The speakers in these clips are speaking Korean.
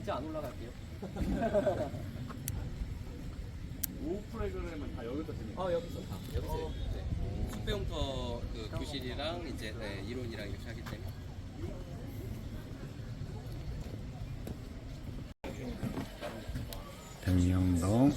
진짜 안 올라갈게요. 5프로그램은 다 여기서 지금. 여기서 다. 여기서. 네. 숙배움터 그 교실이랑 이제 네, 이론이랑 이렇게 하기 때문에. 백령동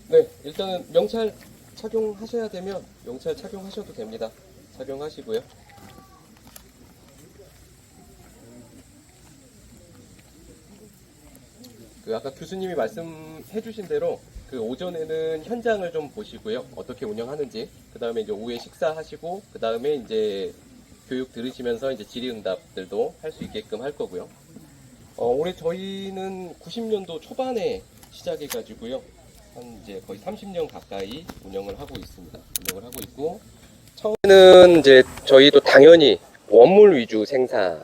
네, 일단은 명찰 착용하셔야 되면 명찰 착용하셔도 됩니다. 착용하시고요. 아까 교수님이 말씀해주신 대로 오전에는 현장을 좀 보시고요. 어떻게 운영하는지. 그 다음에 이제 오후에 식사하시고, 그 다음에 이제 교육 들으시면서 이제 질의응답들도 할 수 있게끔 할 거고요. 올해 저희는 90년도 초반에 시작해가지고요. 한 이제 거의 30년 가까이 운영을 하고 있습니다. 운영을 하고 있고, 처음에는 이제 저희도 당연히 원물 위주 생산을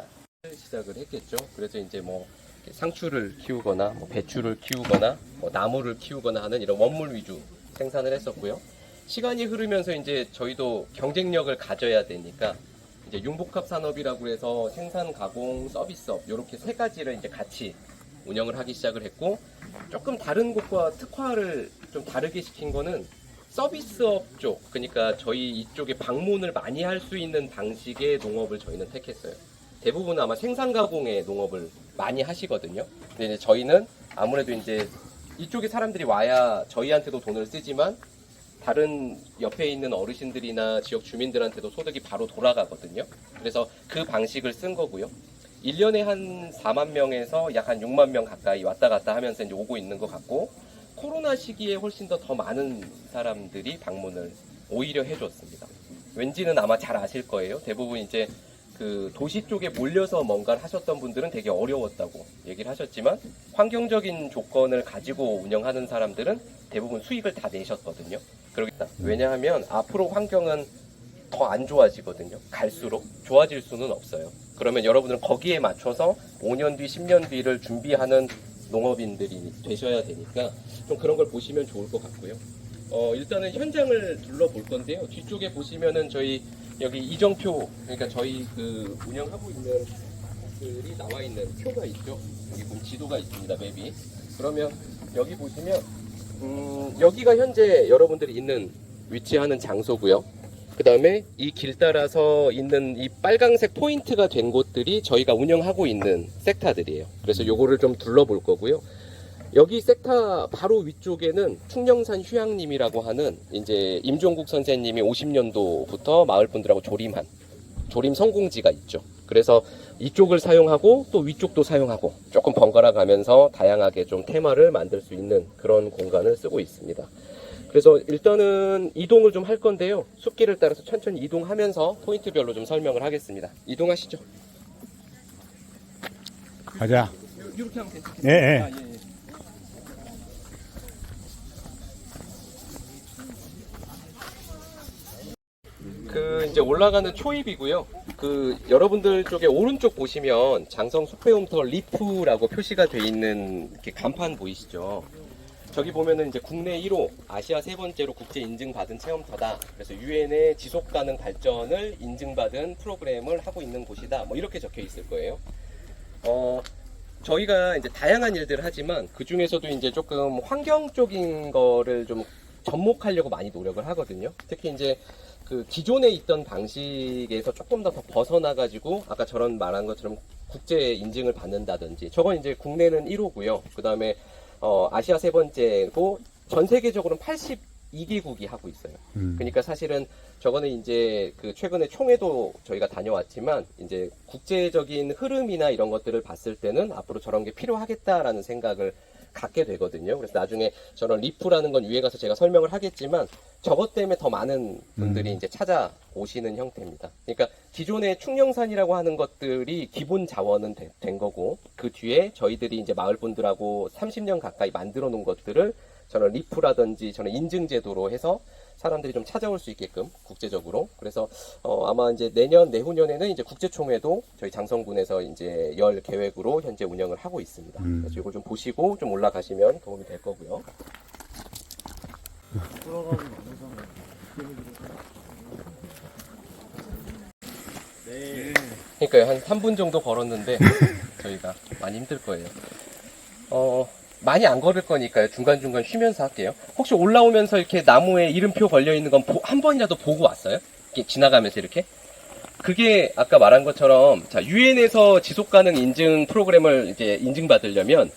시작을 했겠죠. 그래서 이제 뭐 상추를 키우거나 뭐 배추를 키우거나 뭐 나무를 키우거나 하는 이런 원물 위주 생산을 했었고요. 시간이 흐르면서 이제 저희도 경쟁력을 가져야 되니까 이제 융복합 산업이라고 해서 생산, 가공, 서비스업 이렇게 세 가지를 이제 같이 운영을 하기 시작을 했고, 조금 다른 곳과 특화를 좀 다르게 시킨 거는 서비스업 쪽, 그러니까 저희 이쪽에 방문을 많이 할 수 있는 방식의 농업을 저희는 택했어요. 대부분 아마 생산 가공의 농업을 많이 하시거든요. 근데 이제 저희는 아무래도 이제 이쪽에 사람들이 와야 저희한테도 돈을 쓰지만 다른 옆에 있는 어르신들이나 지역 주민들한테도 소득이 바로 돌아가거든요. 그래서 그 방식을 쓴 거고요. 1년에 한 4만 명에서 약 한 6만 명 가까이 왔다 갔다 하면서 이제 오고 있는 것 같고, 코로나 시기에 훨씬 더 많은 사람들이 방문을 오히려 해줬습니다. 왠지는 아마 잘 아실 거예요. 대부분 이제 도시 쪽에 몰려서 뭔가를 하셨던 분들은 되게 어려웠다고 얘기를 하셨지만, 환경적인 조건을 가지고 운영하는 사람들은 대부분 수익을 다 내셨거든요. 그러겠다. 왜냐하면 앞으로 환경은 더 안 좋아지거든요. 갈수록 좋아질 수는 없어요. 그러면 여러분들은 거기에 맞춰서 5년 뒤, 10년 뒤를 준비하는 농업인들이 되셔야 되니까 좀 그런 걸 보시면 좋을 것 같고요. 일단은 현장을 둘러볼 건데요. 뒤쪽에 보시면은 저희 여기 이정표, 그러니까 저희 운영하고 있는 것들이 나와 있는 표가 있죠. 여기 보면 지도가 있습니다, 맵이. 그러면 여기 보시면 여기가 현재 여러분들이 있는 위치하는 장소고요. 그 다음에 이 길 따라서 있는 이 빨강색 포인트가 된 곳들이 저희가 운영하고 있는 섹터들이에요. 그래서 요거를 좀 둘러볼 거고요. 여기 섹터 바로 위쪽에는 충령산 휴양림이라고 하는 이제 임종국 선생님이 50년도부터 마을 분들하고 조림 성공지가 있죠. 그래서 이쪽을 사용하고 또 위쪽도 사용하고 조금 번갈아 가면서 다양하게 좀 테마를 만들 수 있는 그런 공간을 쓰고 있습니다. 그래서 일단은 이동을 좀 할 건데요. 숲길을 따라서 천천히 이동하면서 포인트별로 좀 설명을 하겠습니다. 이동하시죠. 가자. 이렇게 하면 괜찮겠어요? 예, 예. 아, 예. 이제 올라가는 초입이고요. 여러분들 쪽에 오른쪽 보시면 장성 숲배움터 리프라고 표시가 돼 있는 이렇게 간판 보이시죠? 저기 보면은 이제 국내 1호, 아시아 세 번째로 국제 인증받은 체험터다. 그래서 유엔의 지속 가능 발전을 인증받은 프로그램을 하고 있는 곳이다. 뭐 이렇게 적혀 있을 거예요. 저희가 이제 다양한 일들을 하지만 그 중에서도 이제 조금 환경적인 거를 좀 접목하려고 많이 노력을 하거든요. 특히 이제 기존에 있던 방식에서 조금 더 벗어나가지고 아까 저런 말한 것처럼 국제 인증을 받는다든지, 저건 이제 국내는 1호고요. 그 다음에 아시아 세 번째고 전 세계적으로는 82개국이 하고 있어요. 그러니까 사실은 저거는 이제 최근에 총회도 저희가 다녀왔지만 이제 국제적인 흐름이나 이런 것들을 봤을 때는 앞으로 저런 게 필요하겠다라는 생각을 갖게 되거든요. 그래서 나중에 저런 리프라는 건 위에 가서 제가 설명을 하겠지만 저것 때문에 더 많은 분들이 이제 찾아오시는 형태입니다. 그러니까 기존의 충령산이라고 하는 것들이 기본 자원은 된 거고, 그 뒤에 저희들이 이제 마을 분들하고 30년 가까이 만들어 놓은 것들을 저는 리프라든지 저는 인증 제도로 해서 사람들이 좀 찾아올 수 있게끔 국제적으로. 그래서 아마 이제 내년 내후년에는 이제 국제총회도 저희 장성군에서 이제 열 계획으로 현재 운영을 하고 있습니다. 그래서 이걸 좀 보시고 좀 올라가시면 도움이 될 거고요. 그러니까요, 한 3분 정도 걸었는데 저희가 많이 힘들 거예요. 많이 안 걸을 거니까요. 중간중간 쉬면서 할게요. 혹시 올라오면서 이렇게 나무에 이름표 걸려있는 건 한 번이라도 보고 왔어요? 이렇게 지나가면서 이렇게? 그게 아까 말한 것처럼, 자, 유엔에서 지속가능 인증 프로그램을 이제 인증받으려면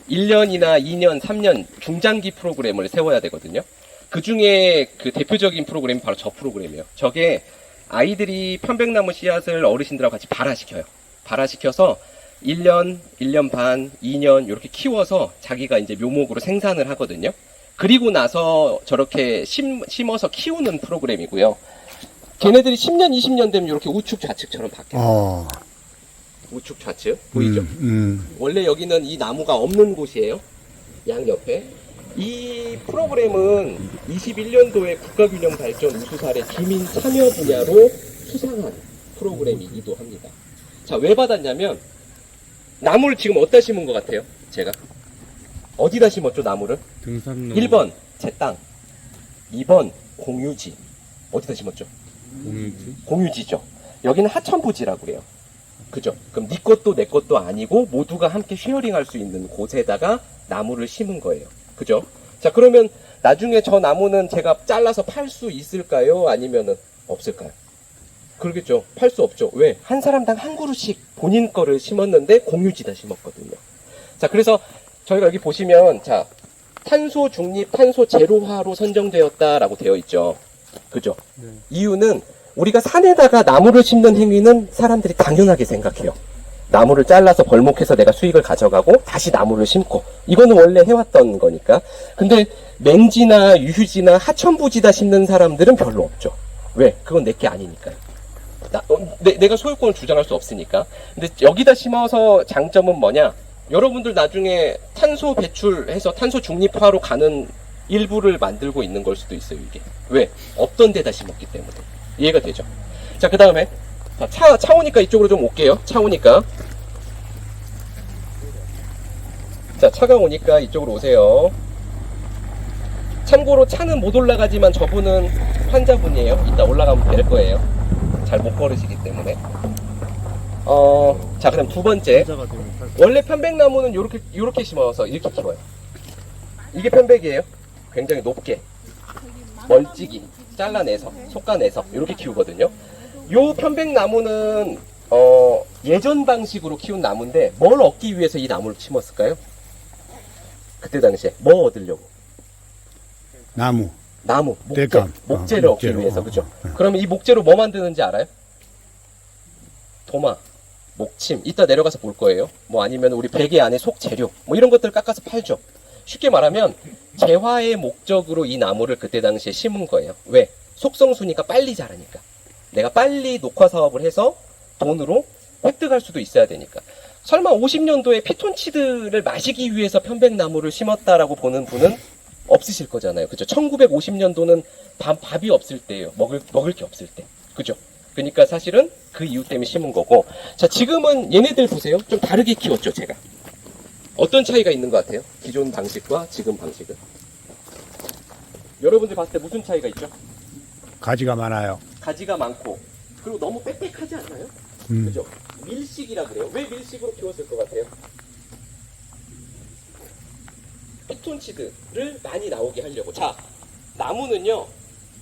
1년이나 2년, 3년 중장기 프로그램을 세워야 되거든요. 그 중에 그 대표적인 프로그램이 바로 저 프로그램이에요. 저게 아이들이 편백나무 씨앗을 어르신들하고 같이 발화시켜요. 발화시켜서 1년, 1년 반, 2년 이렇게 키워서 자기가 이제 묘목으로 생산을 하거든요. 그리고 나서 저렇게 심어서 키우는 프로그램이고요. 걔네들이 10년, 20년 되면 이렇게 우측 좌측처럼 바뀌어요. 우측 좌측 보이죠? 원래 여기는 이 나무가 없는 곳이에요. 양옆에. 이 프로그램은 21년도에 국가균형 발전 우수사례 주민 참여 분야로 수상한 프로그램이기도 합니다. 자, 왜 받았냐면 나무를 지금 어디다 심은 것 같아요? 제가 어디다 심었죠, 나무를? 등산로 1번 제 땅, 2번 공유지. 어디다 심었죠? 공유지 공유지죠. 여기는 하천부지라고 해요. 그죠? 그럼 네 것도 내 것도 아니고 모두가 함께 쉐어링할 수 있는 곳에다가 나무를 심은 거예요. 그죠? 자, 그러면 나중에 저 나무는 제가 잘라서 팔 수 있을까요? 아니면은 없을까요? 그러겠죠. 팔 수 없죠. 왜? 한 사람당 한 그루씩 본인 거를 심었는데 공유지다 심었거든요. 자, 그래서 저희가 여기 보시면, 자, 탄소 중립, 탄소 제로화로 선정되었다라고 되어 있죠. 그죠? 네. 이유는 우리가 산에다가 나무를 심는 행위는 사람들이 당연하게 생각해요. 나무를 잘라서 벌목해서 내가 수익을 가져가고 다시 나무를 심고, 이거는 원래 해왔던 거니까. 근데 맹지나 유휴지나 하천부지다 심는 사람들은 별로 없죠. 왜? 그건 내게 아니니까요. 내가 소유권을 주장할 수 없으니까. 근데 여기다 심어서 장점은 뭐냐? 여러분들 나중에 탄소 배출해서 탄소 중립화로 가는 일부를 만들고 있는 걸 수도 있어요, 이게. 왜? 없던 데다 심었기 때문에. 이해가 되죠? 자, 그 다음에 차 오니까 이쪽으로 좀 올게요. 차 오니까. 자, 차가 오니까 이쪽으로 오세요. 참고로 차는 못 올라가지만 저분은 환자분이에요. 이따 올라가면 될 거예요. 잘 못 걸으시기 때문에. 자, 그럼 두 번째. 원래 편백나무는 요렇게 심어서 이렇게 키워요. 이게 편백이에요. 굉장히 높게. 멀찍이. 잘라내서, 솎아내서 이렇게 키우거든요. 요 편백나무는 예전 방식으로 키운 나무인데 뭘 얻기 위해서 이 나무를 심었을까요? 그때 당시에 뭐 얻으려고? 나무, 목재를 얻기 위해서. 그죠? 그러면 이 목재로 뭐 만드는지 알아요? 도마, 목침, 이따 내려가서 볼 거예요. 뭐 아니면 우리 베개 안에 속 재료, 뭐 이런 것들 깎아서 팔죠. 쉽게 말하면 재화의 목적으로 이 나무를 그때 당시에 심은 거예요. 왜? 속성수니까 빨리 자라니까. 내가 빨리 녹화 사업을 해서 돈으로 획득할 수도 있어야 되니까. 설마 50년도에 피톤치드를 마시기 위해서 편백나무를 심었다라고 보는 분은 없으실 거잖아요. 그죠? 1950년도는 밥이 없을 때예요. 먹을 게 없을 때. 그죠? 그러니까 사실은 그 이유 때문에 심은 거고. 자, 지금은 얘네들 보세요. 좀 다르게 키웠죠, 제가. 어떤 차이가 있는 것 같아요? 기존 방식과 지금 방식은? 여러분들 봤을 때 무슨 차이가 있죠? 가지가 많아요. 가지가 많고, 그리고 너무 빽빽하지 않나요? 그죠? 밀식이라 그래요. 왜 밀식으로 키웠을 것 같아요? 피톤치드를 많이 나오게 하려고. 자, 나무는요,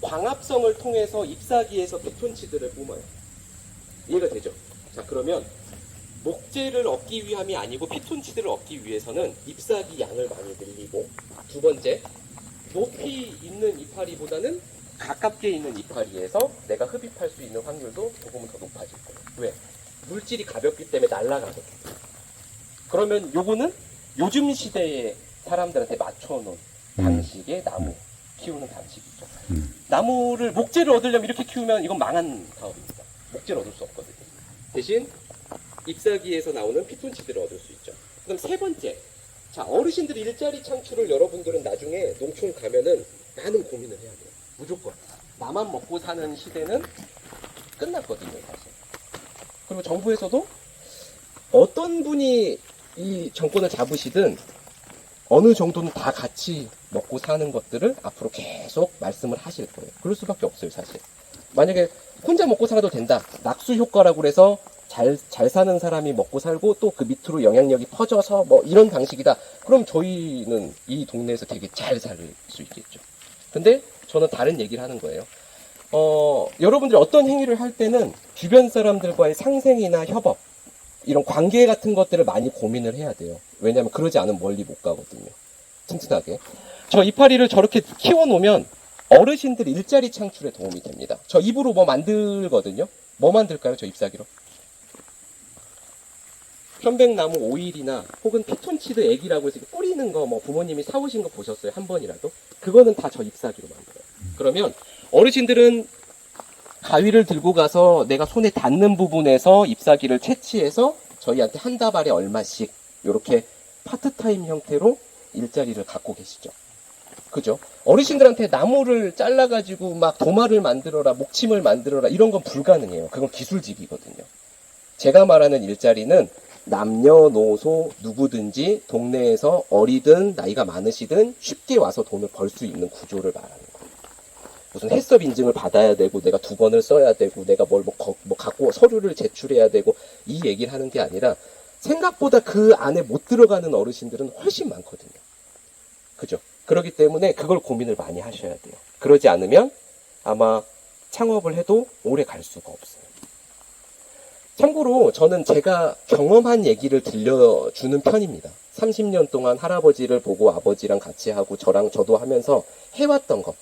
광합성을 통해서 잎사귀에서 피톤치드를 뿜어요. 이해가 되죠? 자, 그러면 목재를 얻기 위함이 아니고 피톤치드를 얻기 위해서는 잎사귀 양을 많이 늘리고, 두 번째, 높이 있는 이파리보다는 가깝게 있는 이파리에서 내가 흡입할 수 있는 확률도 조금은 더 높아질 거예요. 왜? 물질이 가볍기 때문에 날아가거든. 그러면 요거는 요즘 시대에 사람들한테 맞춰놓은 방식의 나무 키우는 방식이죠. 나무를 목재를 얻으려면 이렇게 키우면 이건 망한 사업입니다. 목재를 얻을 수 없거든요. 대신 잎사귀에서 나오는 피톤치드를 얻을 수 있죠. 그럼 세 번째, 자, 어르신들 일자리 창출을 여러분들은 나중에 농촌 가면은 많은 고민을 해야 돼요. 무조건. 나만 먹고 사는 시대는 끝났거든요, 사실. 그리고 정부에서도 어떤 분이 이 정권을 잡으시든 어느 정도는 다 같이 먹고 사는 것들을 앞으로 계속 말씀을 하실 거예요. 그럴 수밖에 없어요, 사실. 만약에 혼자 먹고 살아도 된다. 낙수 효과라고 그래서 잘 사는 사람이 먹고 살고 또 그 밑으로 영향력이 퍼져서 뭐 이런 방식이다. 그럼 저희는 이 동네에서 되게 잘 살 수 있겠죠. 근데 저는 다른 얘기를 하는 거예요. 여러분들이 어떤 행위를 할 때는 주변 사람들과의 상생이나 협업, 이런 관계 같은 것들을 많이 고민을 해야 돼요. 왜냐하면 그러지 않으면 멀리 못 가거든요. 튼튼하게. 저 이파리를 저렇게 키워놓으면 어르신들 일자리 창출에 도움이 됩니다. 저 입으로 뭐 만들거든요. 뭐 만들까요? 저 잎사귀로? 편백나무 오일이나 혹은 피톤치드 액이라고 해서 뿌리는 거 뭐 부모님이 사오신 거 보셨어요? 한 번이라도? 그거는 다 저 잎사귀로 만들어요. 그러면 어르신들은 가위를 들고 가서 내가 손에 닿는 부분에서 잎사귀를 채취해서 저희한테 한 다발에 얼마씩 이렇게 파트타임 형태로 일자리를 갖고 계시죠. 그죠? 어르신들한테 나무를 잘라가지고 막 도마를 만들어라, 목침을 만들어라 이런 건 불가능해요. 그건 기술직이거든요. 제가 말하는 일자리는 남녀노소 누구든지 동네에서 어리든 나이가 많으시든 쉽게 와서 돈을 벌 수 있는 구조를 말하는 거예요. 무슨 해썹 인증을 받아야 되고 내가 2번을 써야 되고 내가 뭘 갖고 서류를 제출해야 되고 이 얘기를 하는 게 아니라 생각보다 그 안에 못 들어가는 어르신들은 훨씬 많거든요. 그죠? 그렇기 때문에 그걸 고민을 많이 하셔야 돼요. 그러지 않으면 아마 창업을 해도 오래 갈 수가 없어요. 참고로 저는 제가 경험한 얘기를 들려주는 편입니다. 30년 동안 할아버지를 보고 아버지랑 같이 하고 저도 하면서 해왔던 거.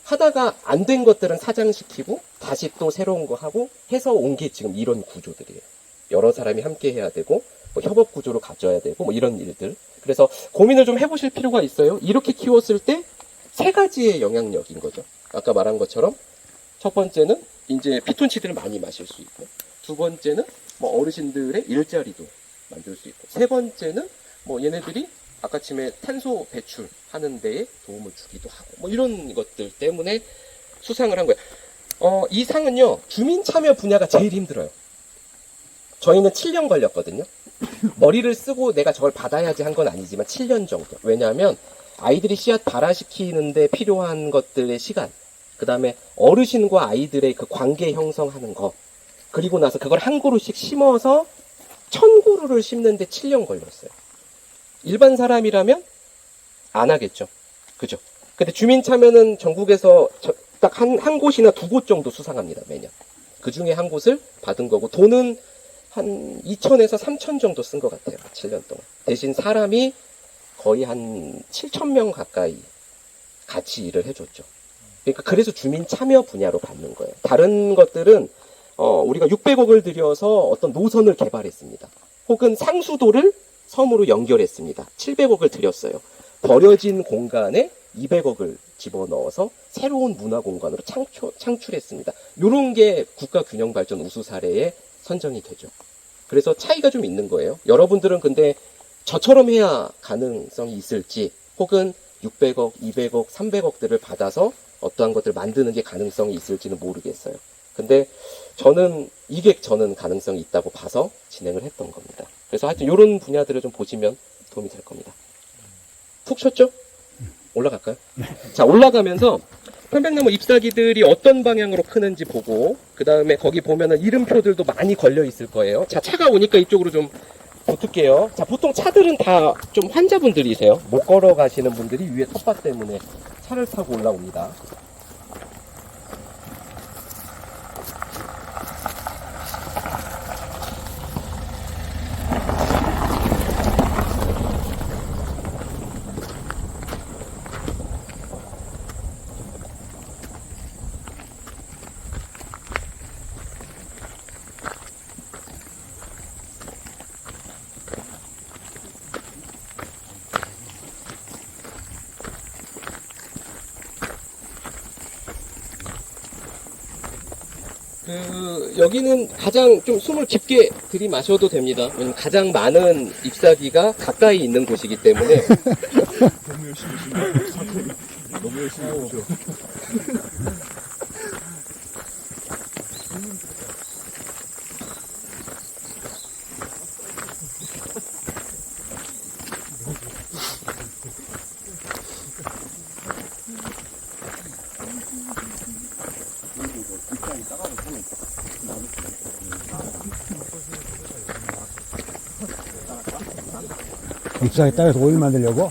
하다가 안 된 것들은 사장시키고 다시 또 새로운 거 하고 해서 온 게 지금 이런 구조들이에요. 여러 사람이 함께 해야 되고 뭐 협업 구조로 가져야 되고 뭐 이런 일들. 그래서 고민을 좀 해보실 필요가 있어요. 이렇게 키웠을 때 3가지의 영향력인 거죠. 아까 말한 것처럼 첫 번째는 이제 피톤치드를 많이 마실 수 있고, 두 번째는 뭐 어르신들의 일자리도 만들 수 있고, 세 번째는 뭐 얘네들이 아까침에 탄소 배출하는 데에 도움을 주기도 하고 뭐 이런 것들 때문에 수상을 한 거예요. 이 상은요 주민 참여 분야가 제일 힘들어요. 저희는 7년 걸렸거든요. 머리를 쓰고 내가 저걸 받아야지 한 건 아니지만 7년 정도. 왜냐하면 아이들이 씨앗 발화시키는데 필요한 것들의 시간, 그 다음에 어르신과 아이들의 그 관계 형성하는 거, 그리고 나서 그걸 한 그루씩 심어서 1000그루를 심는데 7년 걸렸어요. 일반 사람이라면 안 하겠죠. 그죠? 근데 주민 참여는 전국에서 딱 한 곳이나 2곳 정도 수상합니다, 매년. 그 중에 한 곳을 받은 거고, 돈은 한 2천에서 3천 정도 쓴 것 같아요. 7년 동안. 대신 사람이 거의 한 7,000명 가까이 같이 일을 해줬죠. 그러니까 그래서 주민 참여 분야로 받는 거예요. 다른 것들은 우리가 600억을 들여서 어떤 노선을 개발했습니다. 혹은 상수도를 섬으로 연결했습니다. 700억을 들였어요. 버려진 공간에 200억을 집어넣어서 새로운 문화 공간으로 창출했습니다. 이런 게 국가균형발전 우수 사례에 선정이 되죠. 그래서 차이가 좀 있는 거예요. 여러분들은 근데 저처럼 해야 가능성이 있을지, 혹은 600억, 200억, 300억들을 받아서 어떠한 것들을 만드는 게 가능성이 있을지는 모르겠어요. 근데 저는 가능성이 있다고 봐서 진행을 했던 겁니다. 그래서 하여튼 이런 분야들을 좀 보시면 도움이 될 겁니다. 푹 쉬었죠? 올라갈까요? 자, 올라가면서 편백나무 잎사귀들이 어떤 방향으로 크는지 보고, 그 다음에 거기 보면은 이름표들도 많이 걸려 있을 거예요. 자, 차가 오니까 이쪽으로 좀 붙을게요. 자, 보통 차들은 다 좀 환자분들이세요. 못 걸어가시는 분들이 위에 텃밭 때문에 차를 타고 올라옵니다. 여기는 가장 좀 숨을 깊게 들이마셔도 됩니다. 왜냐면 가장 많은 잎사귀가 가까이 있는 곳이기 때문에. 너무 열심히 하시네. 너무 열심히 하죠. 잎사귀 따라서 오일 만들려고?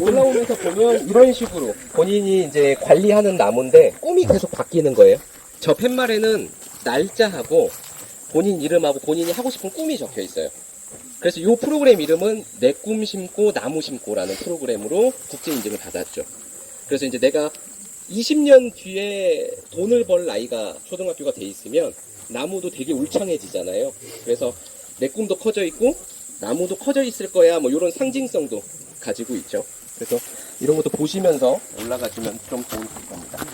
올라오면서 보면 이런 식으로 본인이 이제 관리하는 나무인데 꿈이 계속 바뀌는 거예요. 저 팻말에는 날짜하고 본인 이름하고 본인이 하고 싶은 꿈이 적혀 있어요. 그래서 이 프로그램 이름은 내 꿈 심고 나무 심고라는 프로그램으로 국제 인증을 받았죠. 그래서 이제 내가 20년 뒤에 돈을 벌 나이가 초등학교가 돼 있으면 나무도 되게 울창해지잖아요. 그래서 내 꿈도 커져 있고 나무도 커져 있을 거야, 뭐 이런 상징성도 가지고 있죠. 그래서 이런 것도 보시면서 올라가시면 좀 도움이 될 겁니다.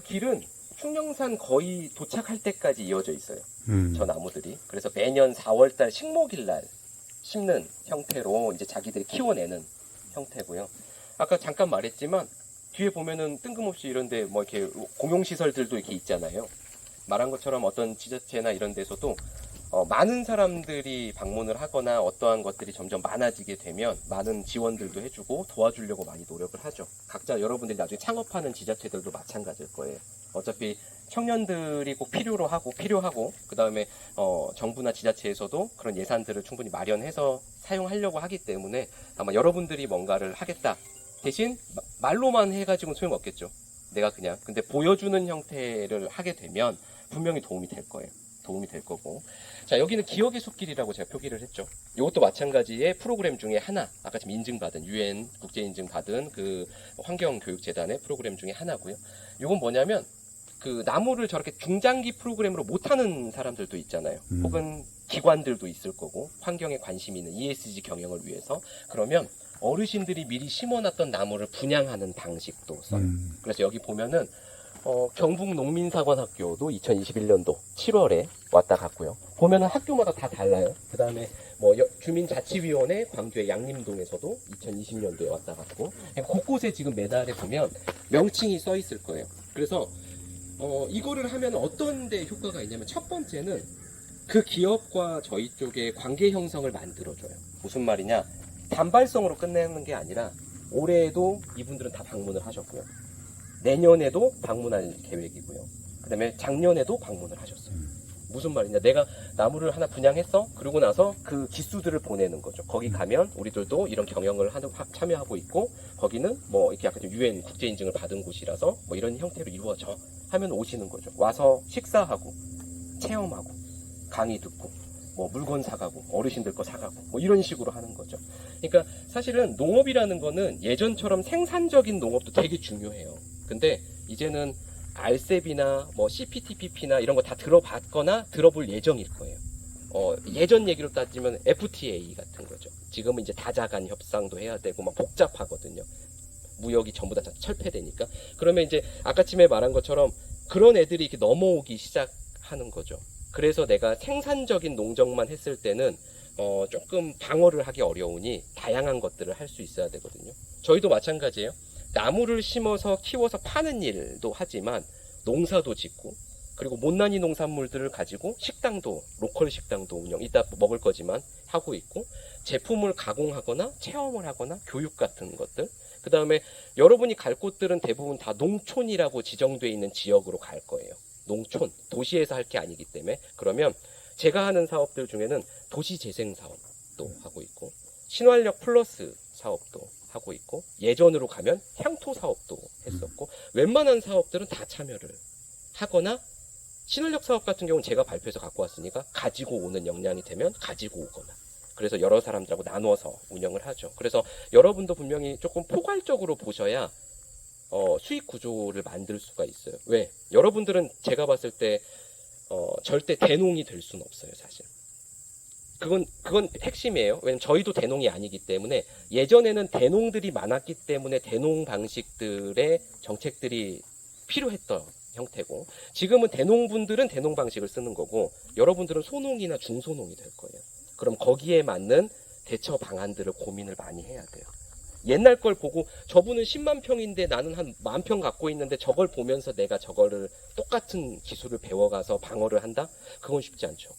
길은 충령산 거의 도착할 때까지 이어져 있어요. 저 나무들이. 그래서 매년 4월달 식목일날 심는 형태로 이제 자기들이 키워내는 형태고요. 아까 잠깐 말했지만 뒤에 보면은 뜬금없이 이런데 뭐 이렇게 공용시설들도 이렇게 있잖아요. 말한 것처럼 어떤 지자체나 이런 데서도 많은 사람들이 방문을 하거나 어떠한 것들이 점점 많아지게 되면 많은 지원들도 해주고 도와주려고 많이 노력을 하죠. 각자 여러분들이 나중에 창업하는 지자체들도 마찬가지일 거예요. 어차피 청년들이 꼭 필요하고 그 다음에 정부나 지자체에서도 그런 예산들을 충분히 마련해서 사용하려고 하기 때문에 아마 여러분들이 뭔가를 하겠다 대신 말로만 해가지고는 소용없겠죠. 내가 그냥 근데 보여주는 형태를 하게 되면 분명히 도움이 될 거예요. 도움이 될 거고. 자, 여기는 기억의 숲길이라고 제가 표기를 했죠. 이것도 마찬가지의 프로그램 중에 하나, 아까 지금 인증받은 UN 국제 인증받은 그 환경교육재단의 프로그램 중에 하나고요. 이건 뭐냐면 그 나무를 저렇게 중장기 프로그램으로 못하는 사람들도 있잖아요. 혹은 기관들도 있을 거고 환경에 관심 있는 ESG 경영을 위해서. 그러면 어르신들이 미리 심어놨던 나무를 분양하는 방식도 써요. 그래서 여기 보면은 경북농민사관학교도 2021년도 7월에 왔다 갔고요. 보면은 학교마다 다 달라요. 그 다음에 뭐 주민자치위원회 광주의 양림동에서도 2020년도에 왔다 갔고, 곳곳에 지금 메달에 보면 명칭이 써 있을 거예요. 그래서 이거를 하면 어떤 데 효과가 있냐면 첫 번째는 그 기업과 저희 쪽의 관계 형성을 만들어줘요. 무슨 말이냐? 단발성으로 끝내는 게 아니라 올해에도 이분들은 다 방문을 하셨고요. 내년에도 방문할 계획이고요. 그 다음에 작년에도 방문을 하셨어요. 무슨 말이냐? 내가 나무를 하나 분양했어? 그러고 나서 그 기수들을 보내는 거죠. 거기 가면 우리들도 이런 경영을 참여하고 있고, 거기는 뭐 이렇게 약간 좀 UN 국제 인증을 받은 곳이라서 뭐 이런 형태로 이루어져 하면 오시는 거죠. 와서 식사하고 체험하고 강의 듣고 뭐 물건 사가고 어르신들 거 사가고 뭐 이런 식으로 하는 거죠. 그러니까 사실은 농업이라는 거는 예전처럼 생산적인 농업도 되게 중요해요. 근데 이제는 RCEP나 뭐 CPTPP나 이런 거 다 들어봤거나 들어볼 예정일 거예요. 예전 얘기로 따지면 FTA 같은 거죠. 지금은 이제 다자간 협상도 해야 되고 막 복잡하거든요. 무역이 전부 다 철폐되니까. 그러면 이제 아까쯤에 말한 것처럼 그런 애들이 이렇게 넘어오기 시작하는 거죠. 그래서 내가 생산적인 농정만 했을 때는 조금 방어를 하기 어려우니 다양한 것들을 할 수 있어야 되거든요. 저희도 마찬가지예요. 나무를 심어서 키워서 파는 일도 하지만 농사도 짓고, 그리고 못난이 농산물들을 가지고 식당도, 로컬 식당도 운영, 이따 먹을 거지만 하고 있고, 제품을 가공하거나 체험을 하거나 교육 같은 것들, 그 다음에 여러분이 갈 곳들은 대부분 다 농촌이라고 지정되어 있는 지역으로 갈 거예요. 농촌, 도시에서 할 게 아니기 때문에. 그러면 제가 하는 사업들 중에는 도시재생 사업도 하고 있고, 신활력 플러스 사업도 하고 있고, 예전으로 가면 향토 사업도 했었고, 웬만한 사업들은 다 참여를 하거나 신원력 사업 같은 경우는 제가 발표해서 갖고 왔으니까 가지고 오는 역량이 되면 가지고 오거나, 그래서 여러 사람들하고 나누어서 운영을 하죠. 그래서 여러분도 분명히 조금 포괄적으로 보셔야 수익 구조를 만들 수가 있어요. 왜? 여러분들은 제가 봤을 때 절대 대농이 될 수는 없어요, 사실. 그건 핵심이에요. 왜냐면 저희도 대농이 아니기 때문에, 예전에는 대농들이 많았기 때문에 대농 방식들의 정책들이 필요했던 형태고, 지금은 대농분들은 대농 방식을 쓰는 거고, 여러분들은 소농이나 중소농이 될 거예요. 그럼 거기에 맞는 대처 방안들을 고민을 많이 해야 돼요. 옛날 걸 보고 저분은 10만 평인데 나는 한 10,000평 갖고 있는데 저걸 보면서 내가 저거를 똑같은 기술을 배워가서 방어를 한다? 그건 쉽지 않죠.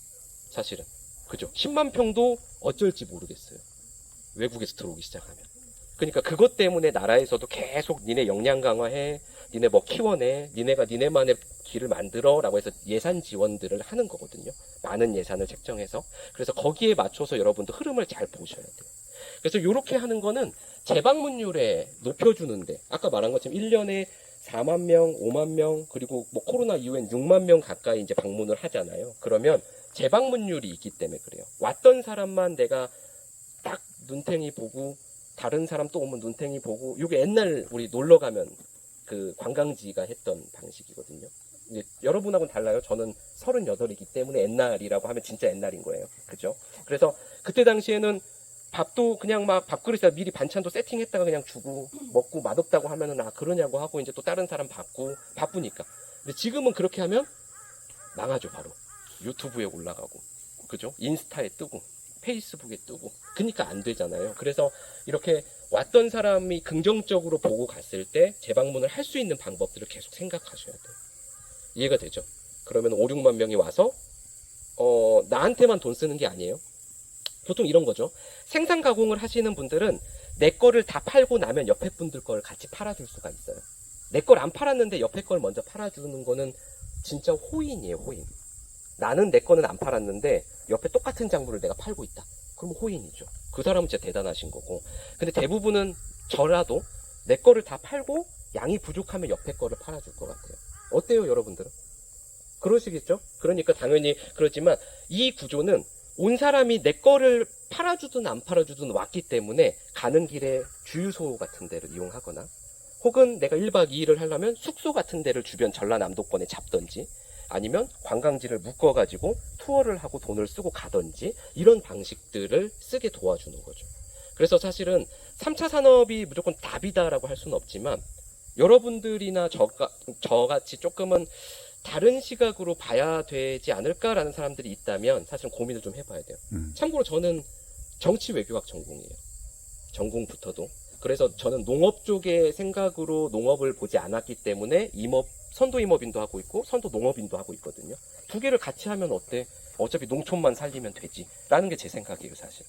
사실은. 그죠? 10만 평도 어쩔지 모르겠어요. 외국에서 들어오기 시작하면. 그러니까 그것 때문에 나라에서도 계속 니네 역량 강화해, 니네 뭐 키워내, 니네가 니네만의 길을 만들어 라고 해서 예산 지원들을 하는 거거든요. 많은 예산을 책정해서. 그래서 거기에 맞춰서 여러분도 흐름을 잘 보셔야 돼요. 그래서 이렇게 하는 거는 재방문율에 높여주는데, 아까 말한 것처럼 1년에 4만 명, 5만 명, 그리고 뭐 코로나 이후엔 6만 명 가까이 이제 방문을 하잖아요. 그러면 재방문율이 있기 때문에 그래요. 왔던 사람만 내가 딱 눈탱이 보고, 다른 사람 또 오면 눈탱이 보고, 이게 옛날 우리 놀러 가면 그 관광지가 했던 방식이거든요. 이제 여러분하고는 달라요. 저는 38이기 때문에 옛날이라고 하면 진짜 옛날인 거예요. 그죠? 그래서 그때 당시에는 밥도 그냥 막 밥그릇에다 미리 반찬도 세팅했다가 그냥 주고, 먹고 맛없다고 하면은 그러냐고 하고 이제 또 다른 사람 받고, 바쁘니까. 근데 지금은 그렇게 하면 망하죠, 바로. 유튜브에 올라가고, 그죠? 인스타에 뜨고, 페이스북에 뜨고. 그러니까 안 되잖아요. 그래서 이렇게 왔던 사람이 긍정적으로 보고 갔을 때 재방문을 할 수 있는 방법들을 계속 생각하셔야 돼요. 이해가 되죠? 그러면 5, 6만 명이 와서 나한테만 돈 쓰는 게 아니에요. 보통 이런 거죠. 생산 가공을 하시는 분들은 내 거를 다 팔고 나면 옆에 분들 걸 같이 팔아줄 수가 있어요. 내 걸 안 팔았는데 옆에 걸 먼저 팔아주는 거는 진짜 호인이에요, 호인. 나는 내 거는 안 팔았는데 옆에 똑같은 작물을 내가 팔고 있다. 그럼 호인이죠. 그 사람은 진짜 대단하신 거고. 근데 대부분은 저라도 내 거를 다 팔고 양이 부족하면 옆에 거를 팔아줄 것 같아요. 어때요, 여러분들은? 그러시겠죠? 그러니까 당연히 그렇지만 이 구조는 온 사람이 내 거를 팔아주든 안 팔아주든 왔기 때문에 가는 길에 주유소 같은 데를 이용하거나, 혹은 내가 1박 2일을 하려면 숙소 같은 데를 주변 전라남도권에 잡던지, 아니면 관광지를 묶어가지고 투어를 하고 돈을 쓰고 가던지, 이런 방식들을 쓰게 도와주는 거죠. 그래서 사실은 3차 산업이 무조건 답이다라고 할 수는 없지만, 여러분들이나 저같이 조금은 다른 시각으로 봐야 되지 않을까라는 사람들이 있다면 사실은 고민을 좀 해봐야 돼요. 참고로 저는 정치 외교학 전공이에요. 전공부터도. 그래서 저는 농업 쪽의 생각으로 농업을 보지 않았기 때문에 선도 임업인도 하고 있고 선도 농업인도 하고 있거든요. 두 개를 같이 하면 어때? 어차피 농촌만 살리면 되지 라는 게 제 생각이에요, 사실.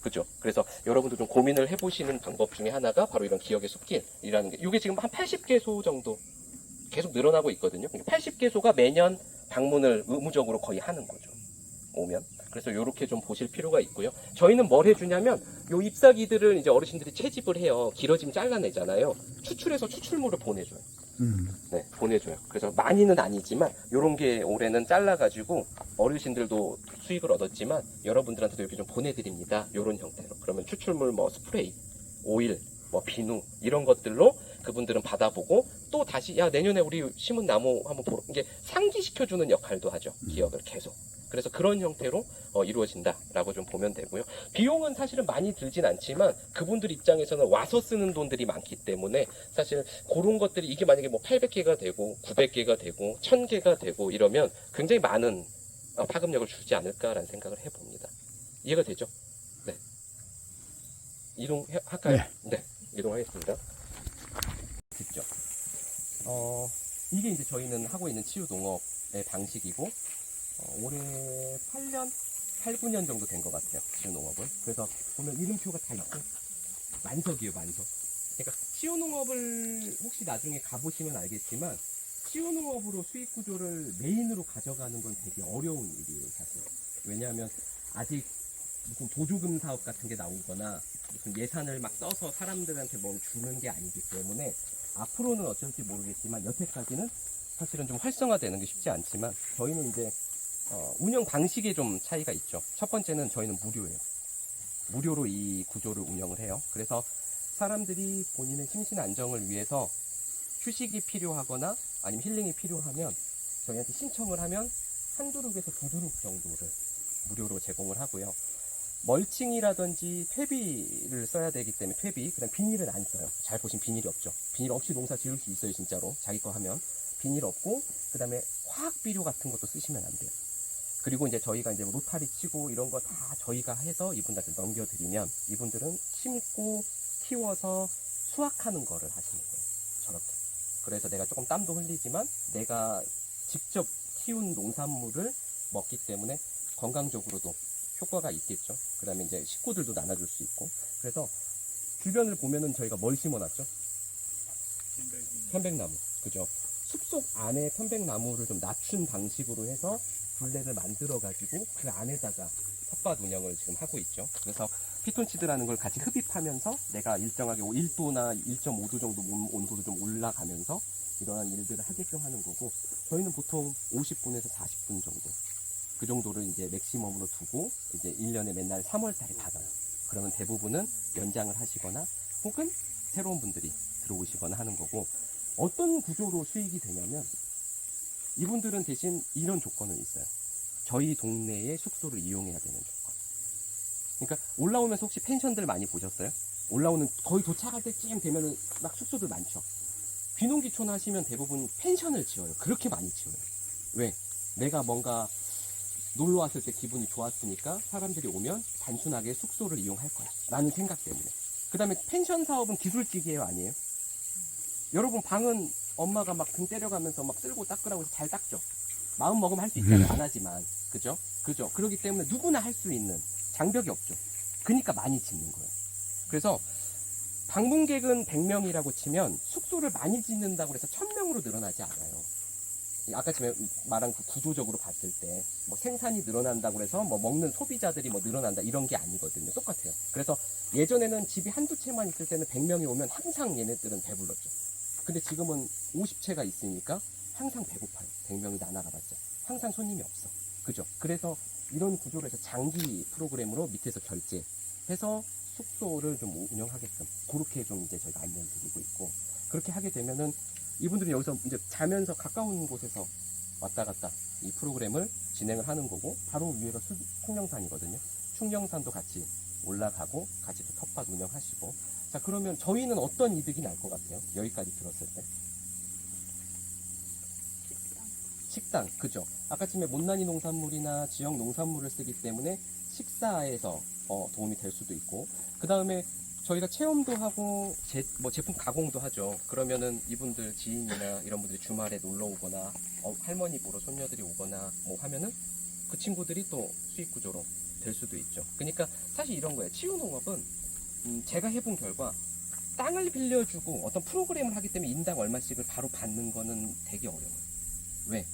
그죠? 그래서 여러분도 좀 고민을 해보시는 방법 중에 하나가 바로 이런 기억의 숲길이라는 게, 이게 지금 한 80개소 정도 계속 늘어나고 있거든요. 80개소가 매년 방문을 의무적으로 거의 하는 거죠, 오면. 그래서 이렇게 좀 보실 필요가 있고요. 저희는 뭘 해주냐면, 요 잎사귀들을 이제 어르신들이 채집을 해요. 길어지면 잘라내잖아요. 추출해서 추출물을 보내줘요. 네, 보내줘요. 그래서 많이는 아니지만 요런 게 올해는 잘라가지고 어르신들도 수익을 얻었지만 여러분들한테도 이렇게 좀 보내드립니다. 요런 형태로. 그러면 추출물 뭐 스프레이, 오일, 뭐 비누 이런 것들로 그분들은 받아보고 또 다시 내년에 우리 심은 나무 한번 보러, 이게 상기시켜주는 역할도 하죠. 기억을 계속. 그래서 그런 형태로 이루어진다라고 좀 보면 되고요. 비용은 사실은 많이 들진 않지만 그분들 입장에서는 와서 쓰는 돈들이 많기 때문에 사실 그런 것들이, 이게 만약에 뭐 800개가 되고 900개가 되고 1000개가 되고 이러면 굉장히 많은 파급력을 주지 않을까라는 생각을 해봅니다. 이해가 되죠? 네. 이동할까요? 네. 이동하겠습니다. 됐죠? 이게 이제 저희는 하고 있는 치유농업의 방식이고, 올해 8, 9년 정도 된 것 같아요, 치유농업을. 그래서 보면 이름표가 다 있고, 만석이에요, 만석. 그러니까 치유농업을 혹시 나중에 가보시면 알겠지만, 치유농업으로 수익 구조를 메인으로 가져가는 건 되게 어려운 일이에요, 사실. 왜냐하면 아직 무슨 보조금 사업 같은 게 나오거나 무슨 예산을 막 써서 사람들한테 뭘 주는 게 아니기 때문에 앞으로는 어쩔지 모르겠지만 여태까지는 사실은 좀 활성화되는 게 쉽지 않지만 저희는 이제 운영 방식에 좀 차이가 있죠. 첫 번째는 저희는 무료예요. 무료로 이 구조를 운영을 해요. 그래서 사람들이 본인의 심신 안정을 위해서 휴식이 필요하거나 아니면 힐링이 필요하면 저희한테 신청을 하면 한두 룩에서 두 룩 정도를 무료로 제공을 하고요. 멀칭이라든지 퇴비를 써야 되기 때문에 퇴비, 그다음 비닐은 안 써요. 잘 보시면 비닐이 없죠. 비닐 없이 농사 지을 수 있어요, 진짜로. 자기 거 하면. 비닐 없고, 그다음에 화학 비료 같은 것도 쓰시면 안 돼요. 그리고 이제 저희가 이제 로타리 치고 이런 거 다 저희가 해서 이분들한테 넘겨드리면 이분들은 심고 키워서 수확하는 거를 하시는 거예요. 저렇게. 그래서 내가 조금 땀도 흘리지만 내가 직접 키운 농산물을 먹기 때문에 건강적으로도 효과가 있겠죠. 그 다음에 이제 식구들도 나눠줄 수 있고. 그래서 주변을 보면은 저희가 뭘 심어놨죠? 편백나무. 그죠? 숲속 안에 편백나무를 좀 낮춘 방식으로 해서 둘레를 만들어가지고 그 안에다가 텃밭 운영을 지금 하고 있죠. 그래서 피톤치드라는 걸 같이 흡입하면서 내가 일정하게 1도나 1.5도 정도 몸 온도도 좀 올라가면서 이러한 일들을 하게끔 하는 거고, 저희는 보통 50분에서 40분 정도 그 정도를 이제 맥시멈으로 두고 이제 1년에 맨날 3월 달에 받아요. 그러면 대부분은 연장을 하시거나 혹은 새로운 분들이 들어오시거나 하는 거고, 어떤 구조로 수익이 되냐면 이분들은 대신 이런 조건은 있어요. 저희 동네의 숙소를 이용해야 되는 조건. 그러니까 올라오면서 혹시 펜션들 많이 보셨어요? 올라오는 거의 도착할 때쯤 되면은 막 숙소들 많죠. 귀농귀촌 하시면 대부분 펜션을 지어요. 그렇게 많이 지어요. 왜? 내가 뭔가 놀러 왔을 때 기분이 좋았으니까 사람들이 오면 단순하게 숙소를 이용할 거야 라는 생각 때문에. 그 다음에 펜션 사업은 기술직이에요, 아니에요? 여러분 방은 엄마가 막 등 때려가면서 막 쓸고 닦으라고 해서 잘 닦죠. 마음 먹으면 할 수 있잖아요. 안 하지만. 그죠? 그죠? 그렇기 때문에 누구나 할 수 있는 장벽이 없죠. 그러니까 많이 짓는 거예요. 그래서 방문객은 100명이라고 치면 숙소를 많이 짓는다고 해서 1000명으로 늘어나지 않아요. 아까 전에 말한 그 구조적으로 봤을 때 뭐 생산이 늘어난다고 해서 뭐 먹는 소비자들이 뭐 늘어난다 이런 게 아니거든요. 똑같아요. 그래서 예전에는 집이 한두 채만 있을 때는 100명이 오면 항상 얘네들은 배불렀죠. 근데 지금은 50채가 있으니까 항상 배고파요. 100명이 나눠가봤자 항상 손님이 없어. 그죠? 그래서 이런 구조로 해서 장기 프로그램으로 밑에서 결제해서 숙소를 좀 운영하게끔 그렇게 좀 이제 저희가 안내를 드리고 있고, 그렇게 하게 되면은 이분들이 여기서 이제 자면서 가까운 곳에서 왔다 갔다 이 프로그램을 진행을 하는 거고, 바로 위에가 충령산이거든요. 충령산도 같이 올라가고 같이 또 텃밭 운영하시고. 자, 그러면 저희는 어떤 이득이 날 것 같아요? 여기까지 들었을 때. 식당, 그죠? 아까쯤에 못난이 농산물이나 지역 농산물을 쓰기 때문에 식사에서 도움이 될 수도 있고, 그 다음에 저희가 체험도 하고 제품 가공도 하죠. 그러면은 이분들 지인이나 이런 분들이 주말에 놀러 오거나 할머니 보러 손녀들이 오거나 뭐 하면은 그 친구들이 또 수익 구조로 될 수도 있죠. 그러니까 사실 이런 거예요. 치유농업은 제가 해본 결과 땅을 빌려주고 어떤 프로그램을 하기 때문에 인당 얼마씩을 바로 받는 거는 되게 어려워요. 왜?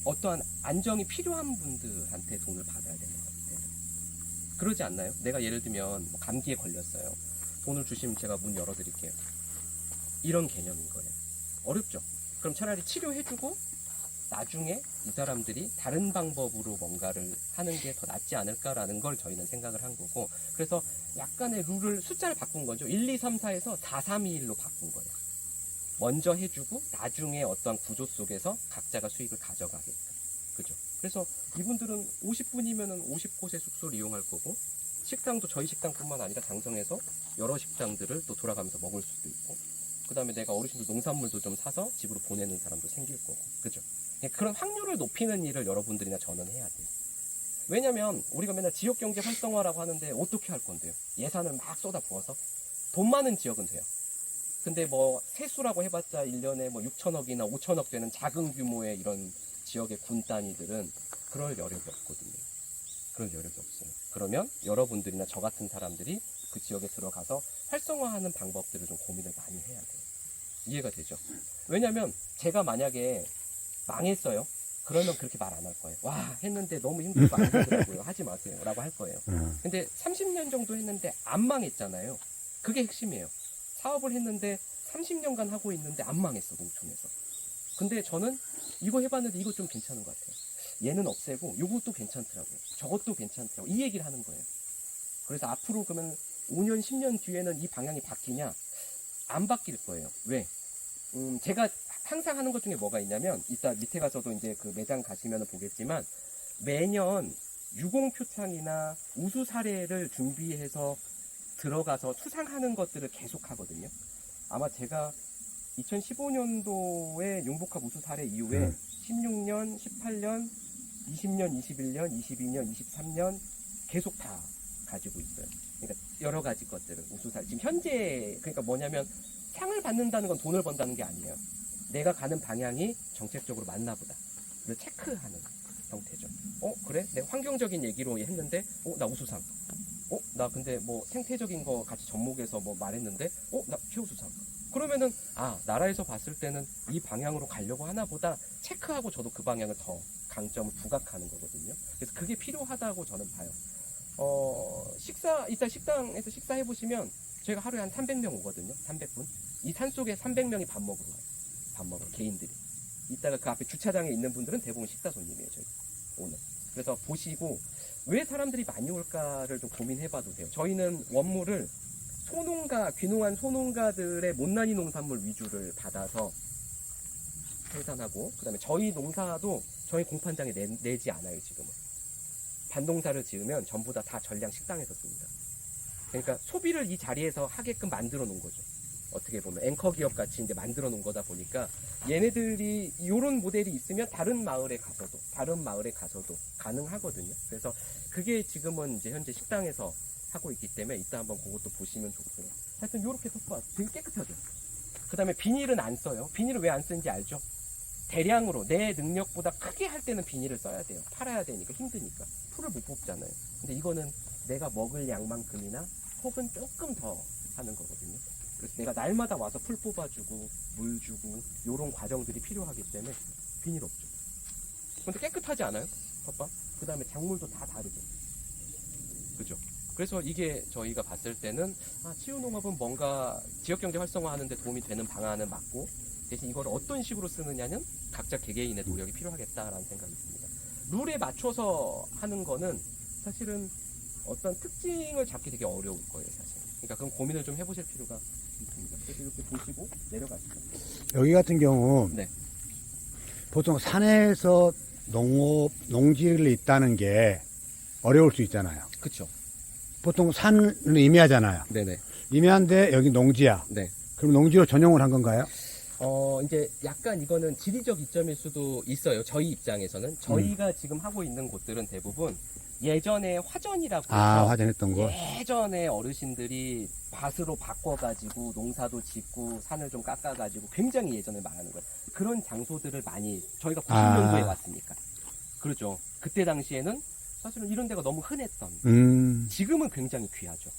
어떠한 안정이 필요한 분들한테 돈을 받아야 되는 것 같아요. 그러지 않나요? 내가 예를 들면 뭐 감기에 걸렸어요. 돈을 주시면 제가 문 열어드릴게요. 이런 개념인 거예요. 어렵죠? 그럼 차라리 치료해주고 나중에 이 사람들이 다른 방법으로 뭔가를 하는 게 더 낫지 않을까라는 걸 저희는 생각을 한 거고, 그래서 약간의 룰을 숫자를 바꾼 거죠. 1, 2, 3, 4에서 4, 3, 2, 1로 바꾼 거예요. 먼저 해주고 나중에 어떠한 구조 속에서 각자가 수익을 가져가게끔. 그죠? 그래서 이분들은 50분이면은 50곳의 숙소를 이용할 거고, 식당도 저희 식당뿐만 아니라 장성에서 여러 식당들을 또 돌아가면서 먹을 수도 있고, 그 다음에 내가 어르신들 농산물도 좀 사서 집으로 보내는 사람도 생길 거고. 그죠? 그런 확률을 높이는 일을 여러분들이나 저는 해야 돼요. 왜냐면 우리가 맨날 지역경제 활성화라고 하는데 어떻게 할 건데요? 예산을 막 쏟아부어서 돈 많은 지역은 돼요. 근데 뭐 세수라고 해봤자 1년에 뭐 6천억이나 5천억 되는 작은 규모의 이런 지역의 군 단위들은 그럴 여력이 없거든요. 그럴 여력이 없어요. 그러면 여러분들이나 저 같은 사람들이 그 지역에 들어가서 활성화하는 방법들을 좀 고민을 많이 해야 돼요. 이해가 되죠? 왜냐면 제가 만약에 망했어요. 그러면 그렇게 말 안 할 거예요. 와, 했는데 너무 힘들고 안 되더라고요. 하지 마세요. 라고 할 거예요. 근데 30년 정도 했는데 안 망했잖아요. 그게 핵심이에요. 사업을 했는데 30년간 하고 있는데 안 망했어, 농촌에서. 근데 저는 이거 해봤는데 이거 좀 괜찮은 것 같아요. 얘는 없애고 요것도 괜찮더라고요. 저것도 괜찮더라고요. 이 얘기를 하는 거예요. 그래서 앞으로 그러면 5년, 10년 뒤에는 이 방향이 바뀌냐? 안 바뀔 거예요. 왜? 제가 항상 하는 것 중에 뭐가 있냐면, 이따 밑에 가서도 이제 그 매장 가시면 보겠지만, 매년 유공표창이나 우수 사례를 준비해서 들어가서 수상하는 것들을 계속 하거든요. 아마 제가 2015년도에 융복합 우수 사례 이후에 16년, 18년, 20년, 21년, 22년, 23년 계속 다 가지고 있어요. 그러니까 여러 가지 것들을 우수 사례. 지금 현재 그러니까 뭐냐면 상을 받는다는 건 돈을 번다는 게 아니에요. 내가 가는 방향이 정책적으로 맞나 보다를 체크하는 형태죠. 그래? 내가 환경적인 얘기로 했는데 나 우수상. 나 근데 뭐 생태적인 거 같이 접목해서 뭐 말했는데 나 최우수상. 그러면은 나라에서 봤을 때는 이 방향으로 가려고 하나 보다 체크하고 저도 그 방향을 더 강점을 부각하는 거거든요. 그래서 그게 필요하다고 저는 봐요. 이따 식당에서 식사해 보시면 저희가 하루에 한 300명 오거든요. 300분. 이 산속에 300명이 밥 먹으러 와요. 밥 먹으러 개인들이. 이따가 그 앞에 주차장에 있는 분들은 대부분 식사 손님이에요. 저희 오늘. 그래서 보시고 왜 사람들이 많이 올까를 좀 고민해봐도 돼요. 저희는 원물을 귀농한 소농가들의 못난이 농산물 위주를 받아서 생산하고, 그 다음에 저희 농사도 저희 공판장에 내지 않아요. 지금은 반농사를 지으면 전부 다 전량 식당에서 씁니다. 그러니까 소비를 이 자리에서 하게끔 만들어 놓은 거죠. 어떻게 보면 앵커 기업 같이 이제 만들어 놓은 거다 보니까 얘네들이 이런 모델이 있으면 다른 마을에 가서도 가능하거든요. 그래서 그게 지금은 이제 현재 식당에서 하고 있기 때문에 이따 한번 그것도 보시면 좋고요. 하여튼 이렇게 덮어 되게 깨끗하죠. 그 다음에 비닐은 안 써요. 비닐을 왜 안 쓰는지 알죠? 대량으로 내 능력보다 크게 할 때는 비닐을 써야 돼요. 팔아야 되니까 힘드니까 풀을 못 뽑잖아요. 근데 이거는 내가 먹을 양만큼이나 혹은 조금 더 하는 거거든요. 그래서 내가 날마다 와서 풀 뽑아주고 물 주고 요런 과정들이 필요하기 때문에 비닐 없죠. 근데 깨끗하지 않아요? 텃밭? 그 다음에 작물도 다 다르죠. 그죠? 그래서 이게 저희가 봤을 때는 치유농업은 뭔가 지역경제 활성화하는데 도움이 되는 방안은 맞고, 대신 이걸 어떤 식으로 쓰느냐는 각자 개개인의 노력이 필요하겠다라는 생각이 있습니다. 룰에 맞춰서 하는 거는 사실은 어떤 특징을 잡기 되게 어려울 거예요, 사실. 그러니까 그건 고민을 좀 해보실 필요가 있습니다. 그래서 이렇게 보시고 내려가시죠. 여기 같은 경우 네. 보통 산에서 농지를 있다는 게 어려울 수 있잖아요. 그쵸. 보통 산을 임야잖아요. 네네. 임야인데 여기 농지야. 네. 그럼 농지로 전용을 한 건가요? 이제 약간 이거는 지리적 이점일 수도 있어요. 저희 입장에서는. 저희가 지금 하고 있는 곳들은 대부분 예전에 화전이라고 해서 화전했던 거. 예전에 어르신들이 밭으로 바꿔가지고 농사도 짓고 산을 좀 깎아가지고 굉장히 예전에 말하는 거예요. 그런 장소들을 많이 저희가 90년도에 왔으니까. 그렇죠. 그때 당시에는 사실은 이런 데가 너무 흔했던, 지금은 굉장히 귀하죠.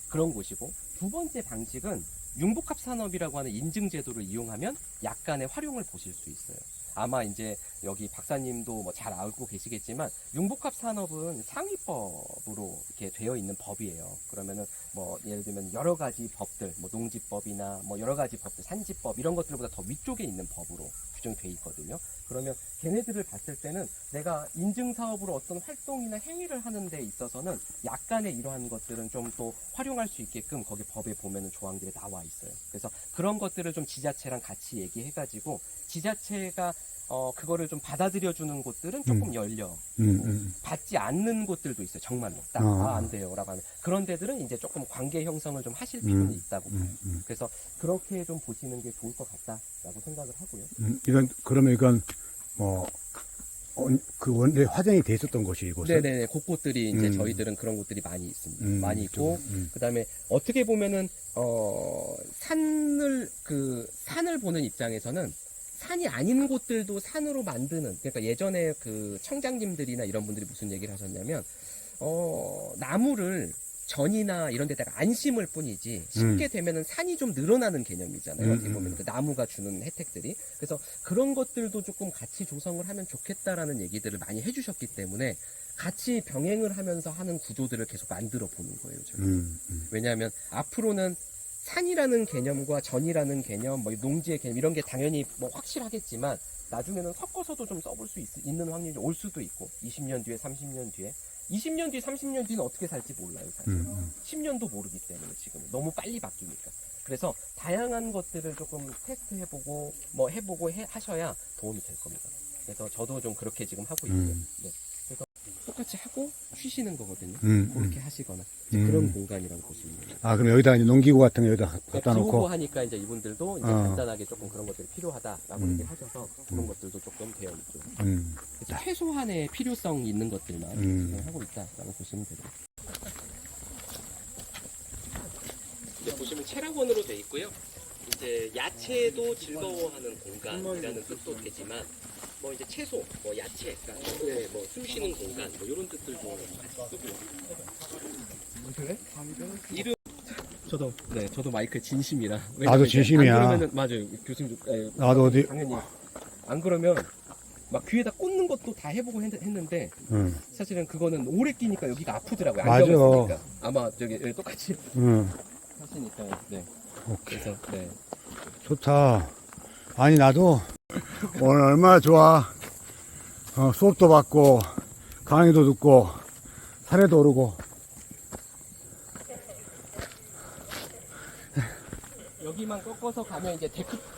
그런 곳이고, 두 번째 방식은 융복합 산업이라고 하는 인증 제도를 이용하면 약간의 활용을 보실 수 있어요. 아마 이제 여기 박사님도 뭐 잘 알고 계시겠지만 융복합 산업은 상위법으로 이렇게 되어 있는 법이에요. 그러면은 뭐 예를 들면 여러 가지 법들, 뭐 농지법이나 뭐 여러 가지 법들, 산지법 이런 것들보다 더 위쪽에 있는 법으로 규정이 돼 있거든요. 그러면 걔네들을 봤을 때는 내가 인증 사업으로 어떤 활동이나 행위를 하는 데 있어서는 약간의 이러한 것들은 좀 또 활용할 수 있게끔 거기 법에 보면은 조항들이 나와 있어요. 그래서 그런 것들을 좀 지자체랑 같이 얘기해가지고 지자체가 그거를 좀 받아들여주는 곳들은 조금 열려. 받지 않는 곳들도 있어요. 정말로. 딱, 안 돼요. 라고 하는. 그런 데들은 이제 조금 관계 형성을 좀 하실 필요는 있다고 봐요. 그래서 그렇게 좀 보시는 게 좋을 것 같다라고 생각을 하고요. 그러면 이건, 그 원래 화전이 돼 있었던 곳이 이곳은? 네네. 곳곳들이 이제 저희들은 그런 곳들이 많이 있습니다. 많이 있고, 그 다음에 어떻게 보면은, 산을 보는 입장에서는 산이 아닌 곳들도 산으로 만드는, 그러니까 예전에 그 청장님들이나 이런 분들이 무슨 얘기를 하셨냐면, 나무를 전이나 이런 데다가 안 심을 뿐이지 심게 되면은 산이 좀 늘어나는 개념이잖아요. 어떻게 보면 그 나무가 주는 혜택들이. 그래서 그런 것들도 조금 같이 조성을 하면 좋겠다라는 얘기들을 많이 해주셨기 때문에 같이 병행을 하면서 하는 구조들을 계속 만들어 보는 거예요. 왜냐하면 앞으로는 산이라는 개념과 전이라는 개념, 뭐 농지의 개념 이런 게 당연히 뭐 확실하겠지만 나중에는 섞어서도 좀 써볼 수 있는 확률이 올 수도 있고 20년 뒤에 30년 뒤에 20년 뒤 30년 뒤는 어떻게 살지 몰라요 사실. 10년도 모르기 때문에 지금 너무 빨리 바뀌니까. 그래서 다양한 것들을 조금 테스트해보고 뭐 해보고 하셔야 도움이 될 겁니다. 그래서 저도 좀 그렇게 지금 하고 있고요. 네. 그래서 똑같이 하고 쉬시는 거거든요. 그렇게 하시거나 이제 그런 공간이라고 보시면 돼요. 아, 그럼 여기다 이제 농기구 같은 거 여기다 갖다 비우고 놓고. 하니까 이제 이분들도 이제 간단하게 조금 그런 것들이 필요하다라고 얘기를 하셔서 그런 것들도 조금 되어 있죠. 그래서 최소한의 필요성 있는 것들만 지금 하고 있다라고 보시면 되죠. 이제 보시면 체력원으로 되어 있고요. 이제 야채도 즐거워하는 공간이라는 뜻도 되지만 뭐 이제 채소, 뭐 야채, 그러니까 뭐 숨 쉬는 공간, 뭐 이런 뜻들도 같이 쓰고요. 그래? 이름 저도 마이크 진심이라. 나도 진심이야. 안 그러면은 맞아요 교수님. 나도 어디. 당연히 안 그러면 막 귀에다 꽂는 것도 다 해보고 했는데 사실은 그거는 오래 끼니까 여기가 아프더라고요. 맞아. 안경을 쓰니까. 아마 저기 똑같이 하시니까. 네. 오케이. 그래서 네. 좋다. 아니, 나도 오늘 얼마나 좋아. 수업도 받고, 강의도 듣고, 산에도 오르고. 여기만 꺾어서 가면 이제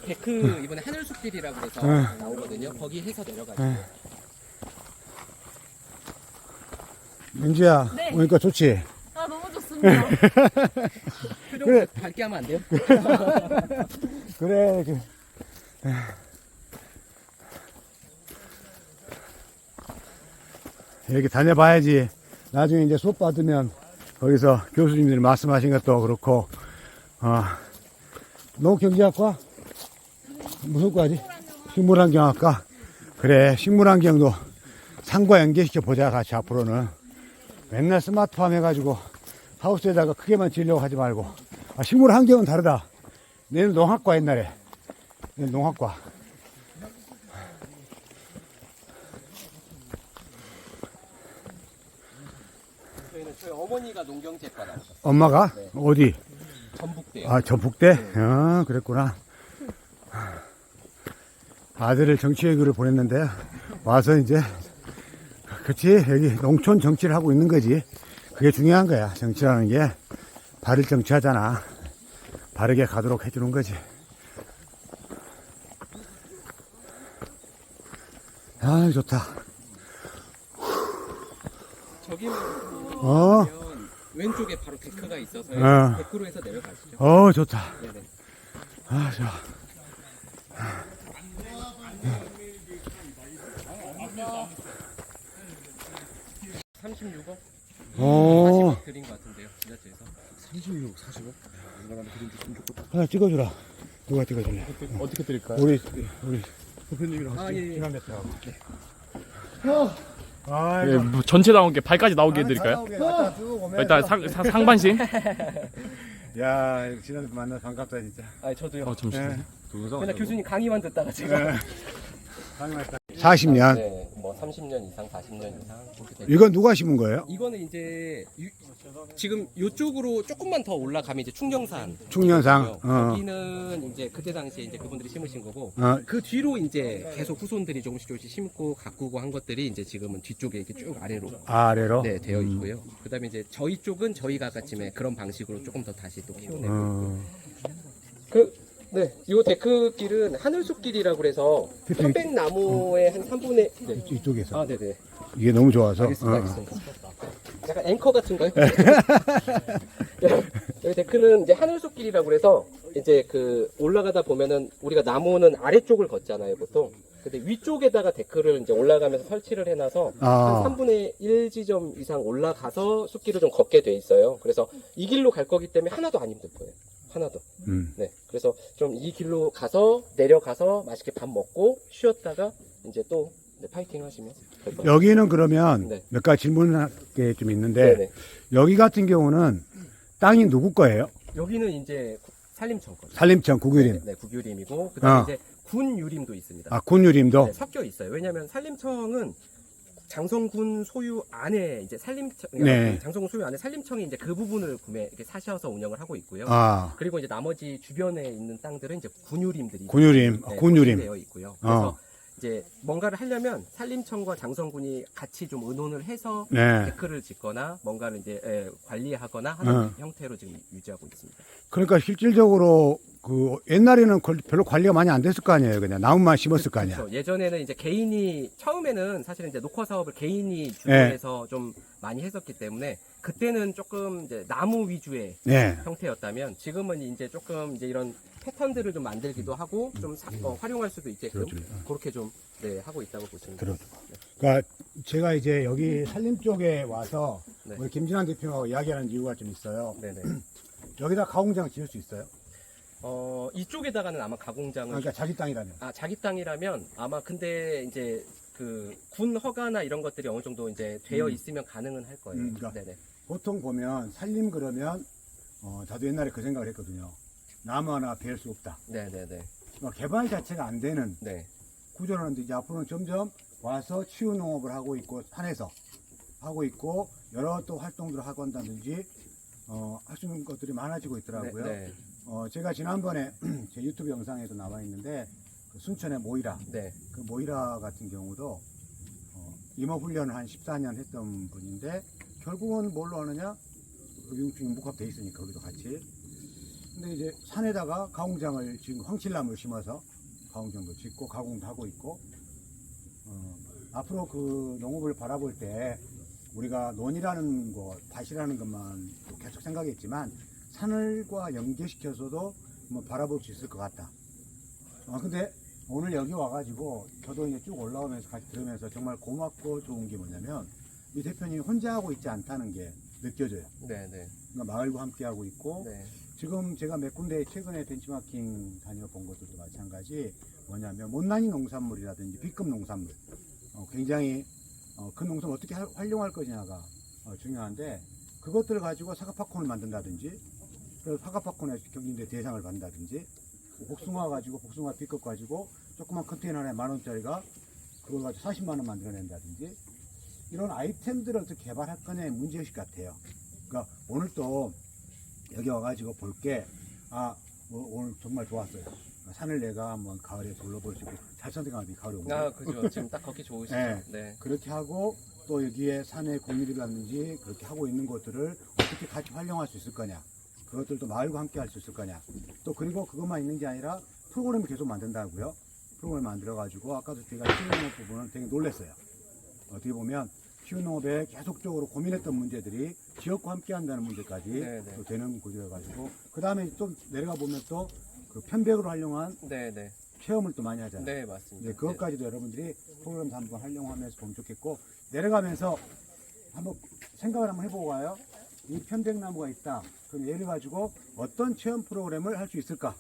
데크 이번에 하늘숲길이라고 해서 나오거든요. 거기 해서 내려가시죠. 민지야, 네. 오니까 좋지? 아, 너무 좋습니다. 표정 그래. 밝게 하면 안 돼요? 그래. 이렇게 다녀봐야지. 나중에 이제 수업 받으면 거기서 교수님들이 말씀하신 것도 그렇고, 농경제학과? 무슨 과지? 식물환경학과? 그래, 식물환경도 산과 연계시켜 보자, 같이 앞으로는. 맨날 스마트팜 해가지고 하우스에다가 크게만 지으려고 하지 말고. 식물환경은 다르다. 내는 농학과 옛날에. 내는 농학과. 저희는 저희 어머니가 농경제과 나오셨어요. 엄마가? 네. 어디? 전북대요. 아, 전북대? 그랬구나. 아들을 정치외교를 보냈는데, 와서 이제, 그치, 여기 농촌 정치를 하고 있는 거지. 그게 중요한 거야. 정치라는 게. 바를 정치하잖아. 바르게 가도록 해주는 거지. 아, 좋다. 저기만 어. 보면 왼쪽에 바로 데크가 있어서 데크로 해서 내려가시죠. 좋다. 네네. 아, 좋아. 36억? 오. 40억 드린 것 같은데요, 지자체에서. 36, 40억? 얼마나 드리면 좋겠다. 하나 찍어주라. 누가 찍어줄래? 어떻게 드릴까요? 우리 대표님이랑 같이. 예. 시간 됐다고. 네, 뭐 전체 나온 게 발까지 나오게 해드릴까요? 일단 상반신. 야, 지난주 만나서 반갑다, 진짜. 아, 저도요. 잠시만요. 맨날 교수님 강의만 듣다가 제가. 40년. 네, 뭐 30년 이상, 40년 이상. 그렇게 되죠. 이건 누가 심은 거예요? 이거는 이제 지금 이쪽으로 조금만 더 올라가면 이제 충령산. 충년상. 여기는 이제 그때 당시에 이제 그분들이 심으신 거고 어. 그 뒤로 이제 계속 후손들이 조금씩 심고 가꾸고 한 것들이 이제 지금은 뒤쪽에 이렇게 쭉 아래로 아래로? 네 되어 있고요. 그다음에 이제 저희 쪽은 저희가 아까쯤에 그런 방식으로 조금 더 다시 또 키워내고 네, 이 데크길은 하늘숲길이라고 그래서 편백나무의 한 3분의 네. 이쪽에서. 아, 네네. 이게 너무 좋아서. 알겠습니다. 약간 앵커 같은가요? 여기 데크는 이제 하늘숲길이라고 그래서 이제 그 올라가다 보면은 우리가 나무는 아래쪽을 걷잖아요, 보통. 근데 위쪽에다가 데크를 이제 올라가면서 설치를 해놔서 한 3분의 1 지점 이상 올라가서 숲길을 좀 걷게 돼 있어요. 그래서 이 길로 갈 거기 때문에 하나도 안 힘들 거예요. 하나도. 네. 그래서 좀 이 길로 가서 내려가서 맛있게 밥 먹고 쉬었다가 이제 또 파이팅 하시면 될 겁니다. 여기는 그러면 네. 몇 가지 질문할 게 좀 있는데, 네네. 여기 같은 경우는 땅이 누구 거예요? 여기는 이제 산림청 거죠. 산림청 국유림. 네, 국유림이고 그다음에 이제 군유림도 있습니다. 아, 군유림도? 네, 섞여 있어요. 왜냐하면 산림청은 장성군 소유 안에 이제 산림청, 네. 장성군 소유 안에 산림청이 이제 그 부분을 이렇게 사셔서 운영을 하고 있고요. 아, 그리고 이제 나머지 주변에 있는 땅들은 이제 군유림들이 군유림, 네, 군유림. 되어 있고요. 그래서 이제 뭔가를 하려면 산림청과 장성군이 같이 좀 의논을 해서 네. 데크를 짓거나 뭔가를 이제 관리하거나 하는 형태로 지금 유지하고 있습니다. 그러니까 실질적으로 그 옛날에는 별로 관리가 많이 안 됐을 거 아니에요. 그냥 나무만 심었을 거 아니야. 그렇죠. 예전에는 이제 개인이 처음에는 사실은 이제 녹화 사업을 개인이 주도해서 좀 많이 했었기 때문에 그때는 조금 이제 나무 위주의 네. 형태였다면 지금은 이제 조금 이제 이런 패턴들을 좀 만들기도 하고 좀 활용할 수도 있게끔 그렇게 좀 하고 있다고 보시면 됩니다. 그러니까 제가 이제 여기 산림 쪽에 와서 네. 우리 김진환 대표하고 이야기하는 이유가 좀 있어요. 네네. 여기다 가공장 지을 수 있어요? 이쪽에다가는 아마 가공장을 그러니까 자기 땅이라면. 자기 땅이라면 아마 근데 이제 그 군 허가나 이런 것들이 어느 정도 이제 되어 있으면 가능은 할 거예요. 그러니까 네네. 보통 보면 산림 그러면 저도 옛날에 그 생각을 했거든요. 나무 하나 베일 수 없다. 네네네. 그러니까 개발 자체가 안 되는 네. 구조라는데 이제 앞으로는 점점 와서 치유 농업을 하고 있고 산에서 하고 있고 여러 또 활동들을 하고 한다든지 할 수 있는 것들이 많아지고 있더라고요. 네. 제가 지난번에 제 유튜브 영상에도 나와 있는데 그 순천의 모이라 네. 그 모이라 같은 경우도 임업 훈련을 한 14년 했던 분인데 결국은 뭘로 하느냐 미국중이 복합돼 있으니까 거기도 같이. 근데 이제 산에다가 가공장을 지금 황칠나무를 심어서 가공장도 짓고 가공도 하고 있고 앞으로 그 농업을 바라볼 때 우리가 논이라는 것, 밭이라는 것만 계속 생각했지만 산을과 연계시켜서도 뭐 바라볼 수 있을 것 같다. 근데 오늘 여기 와가지고 저도 이제 쭉 올라오면서 같이 들으면서 정말 고맙고 좋은 게 뭐냐면 이 대표님이 혼자 하고 있지 않다는 게 느껴져요. 네네. 그러니까 마을과 함께 하고 있고 네. 지금 제가 몇 군데 최근에 벤치마킹 다녀본 것들도 마찬가지 뭐냐면 못난이 농산물이라든지 B급 농산물 굉장히 그 농산을 어떻게 활용할 것이냐가 중요한데 그것들을 가지고 사과팝콘을 만든다든지 그래서 사과팝콘의 경진대 대상을 받는다든지 복숭아 가지고 복숭아 B급 가지고 조그만 컨테이너 하나에 10,000원짜리가 그걸 가지고 40만원 만들어낸다든지 이런 아이템들을 어떻게 개발할 거냐의 문제의식 같아요. 그러니까 오늘 또 여기 와가지고 볼 게 오늘 정말 좋았어요. 산을 내가 한번 가을에 둘러볼 수 있고 잘 선택한 게 가을에 오고 그죠. 지금 딱 걷기 좋으시죠. 네. 네. 그렇게 하고 또 여기에 산의 공유라든지 그렇게 하고 있는 것들을 어떻게 같이 활용할 수 있을 거냐 그것들도 마을과 함께 할 수 있을 거냐 또 그리고 그것만 있는 게 아니라 프로그램을 계속 만든다고요. 프로그램을 만들어 가지고 아까도 제가 키우농업 부분은 되게 놀랐어요. 어떻게 보면 키우농업에 계속적으로 고민했던 문제들이 지역과 함께 한다는 문제까지 네네. 또 되는 구조여가지고 그 다음에 또 내려가 보면 또 그 편백으로 활용한 네네. 체험을 또 많이 하잖아요. 네, 맞습니다. 이제 그것까지도 여러분들이 프로그램에서 한번 활용하면서 보면 좋겠고 내려가면서 한번 생각을 한번 해보고 가요. 이 편백나무가 있다. 그럼 얘를 가지고 어떤 체험 프로그램을 할 수 있을까?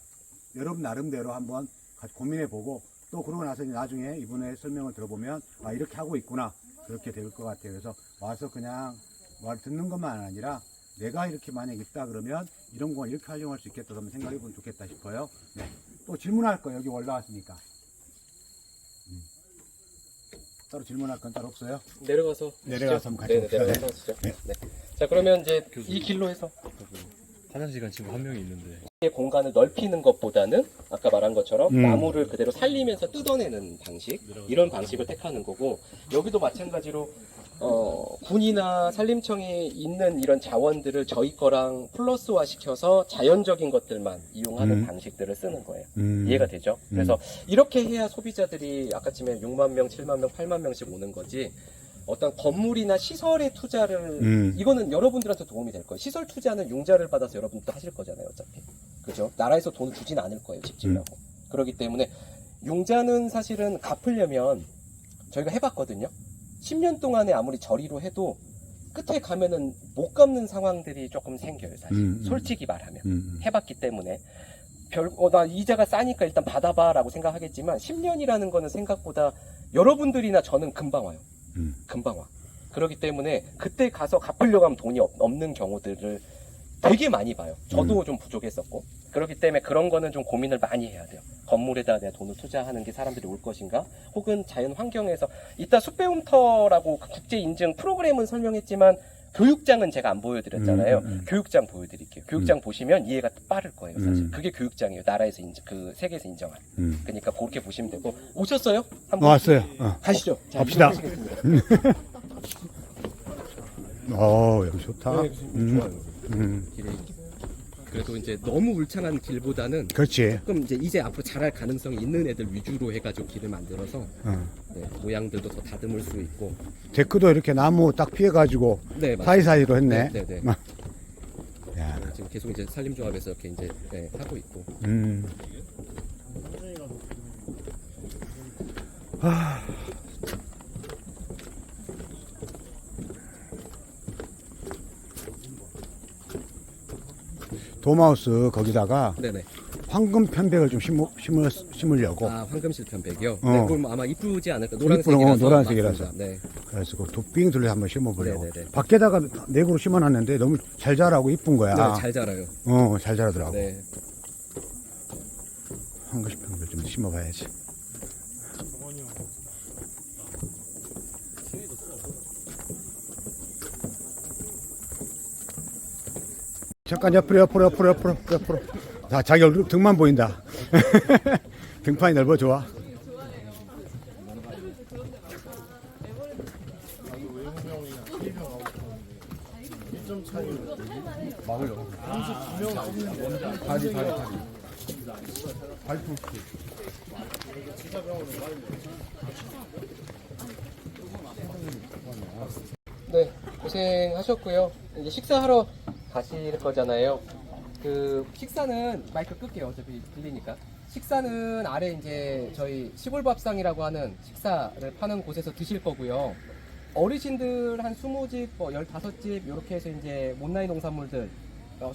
여러분 나름대로 한번 같이 고민해보고 또 그러고 나서 이제 나중에 이분의 설명을 들어보면 이렇게 하고 있구나. 그렇게 될 것 같아요. 그래서 와서 그냥 말 듣는 것만 아니라 내가 이렇게 만약에 있다 그러면 이런 거 이렇게 활용할 수 있겠다 그러면 생각해보면 좋겠다 싶어요. 네. 또 질문할 거 여기 올라왔으니까. 따로 질문할 건 따로 없어요? 내려가서 한번 같이 네네, 봅시다. 내려가서 하시죠. 네. 자, 그러면 이제 이 길로 해서 화장실 간 친구 한 명이 있는데 이 공간을 넓히는 것보다는 아까 말한 것처럼 나무를 그대로 살리면서 뜯어내는 방식 이런 방식을 택하는 거고 여기도 마찬가지로 군이나 산림청이 있는 이런 자원들을 저희 거랑 플러스화 시켜서 자연적인 것들만 이용하는 방식들을 쓰는 거예요. 이해가 되죠? 그래서 이렇게 해야 소비자들이 아까쯤에 6만 명, 7만 명, 8만 명씩 오는 거지 어떤 건물이나 시설에 투자를 이거는 여러분들한테 도움이 될 거예요. 시설 투자는 융자를 받아서 여러분도 하실 거잖아요. 어차피. 그죠? 나라에서 돈을 주진 않을 거예요. 집 지으려고. 그렇기 때문에 융자는 사실은 갚으려면 저희가 해봤거든요. 10년 동안에 아무리 저리로 해도 끝에 가면은 못 갚는 상황들이 조금 생겨요. 사실. 솔직히 말하면. 해봤기 때문에. 나 이자가 싸니까 일단 받아봐 라고 생각하겠지만 10년이라는 거는 생각보다 여러분들이나 저는 금방 와요. 금방 와. 그렇기 때문에 그때 가서 갚으려고 하면 돈이 없는 경우들을 되게 많이 봐요. 저도 좀 부족했었고. 그렇기 때문에 그런 거는 좀 고민을 많이 해야 돼요. 건물에다 내가 돈을 투자하는 게 사람들이 올 것인가? 혹은 자연 환경에서 이따 숲배움터라고 국제 인증 프로그램은 설명했지만 교육장은 제가 안 보여드렸잖아요. 교육장 보여드릴게요. 교육장 보시면 이해가 빠를 거예요. 사실 그게 교육장이에요. 나라에서 그 세계에서 인정한. 그러니까 그렇게 보시면 되고. 오셨어요? 한번 왔어요. 가시죠. 자, 갑시다. 이동하시겠습니다. 여기 좋다. 길이. 그래도 이제 너무 울창한 길보다는 그렇지. 조금 이제 앞으로 자랄 가능성이 있는 애들 위주로 해가지고 길을 만들어서 네, 모양들도 더 다듬을 수 있고. 데크도 이렇게 나무 딱 피해가지고 네, 맞습니다. 사이사이로 했네. 네, 네. 야. 지금 계속 이제 산림조합에서 이렇게 이제 네, 하고 있고. 돔하우스 거기다가 네네. 황금 편백을 좀 심으려고. 아, 황금실 편백이요? 어. 네, 그럼 아마 이쁘지 않을까? 이쁘고, 노란색이라서. 노란색이라서. 맞습니다. 네. 그래서 그 도빙 둘러 한번 심어보려고. 네네네. 밖에다가 내구로 심어놨는데 너무 잘 자라고 이쁜 거야. 네, 잘 자라요. 잘 자라더라고. 네. 황금 편백을 좀 심어봐야지. 잠깐 옆으로. 자, 자기 얼굴 등만 보인다. 등판이 넓어 좋아. 네, 고생하셨고요. 이제 식사하러 가실 거잖아요. 그 식사는 마이크 끌게요. 어차피 들리니까. 식사는 아래 이제 저희 시골밥상이라고 하는 식사를 파는 곳에서 드실 거고요. 어르신들 한 20집, 뭐 15집 이렇게 해서 이제 못나이 농산물들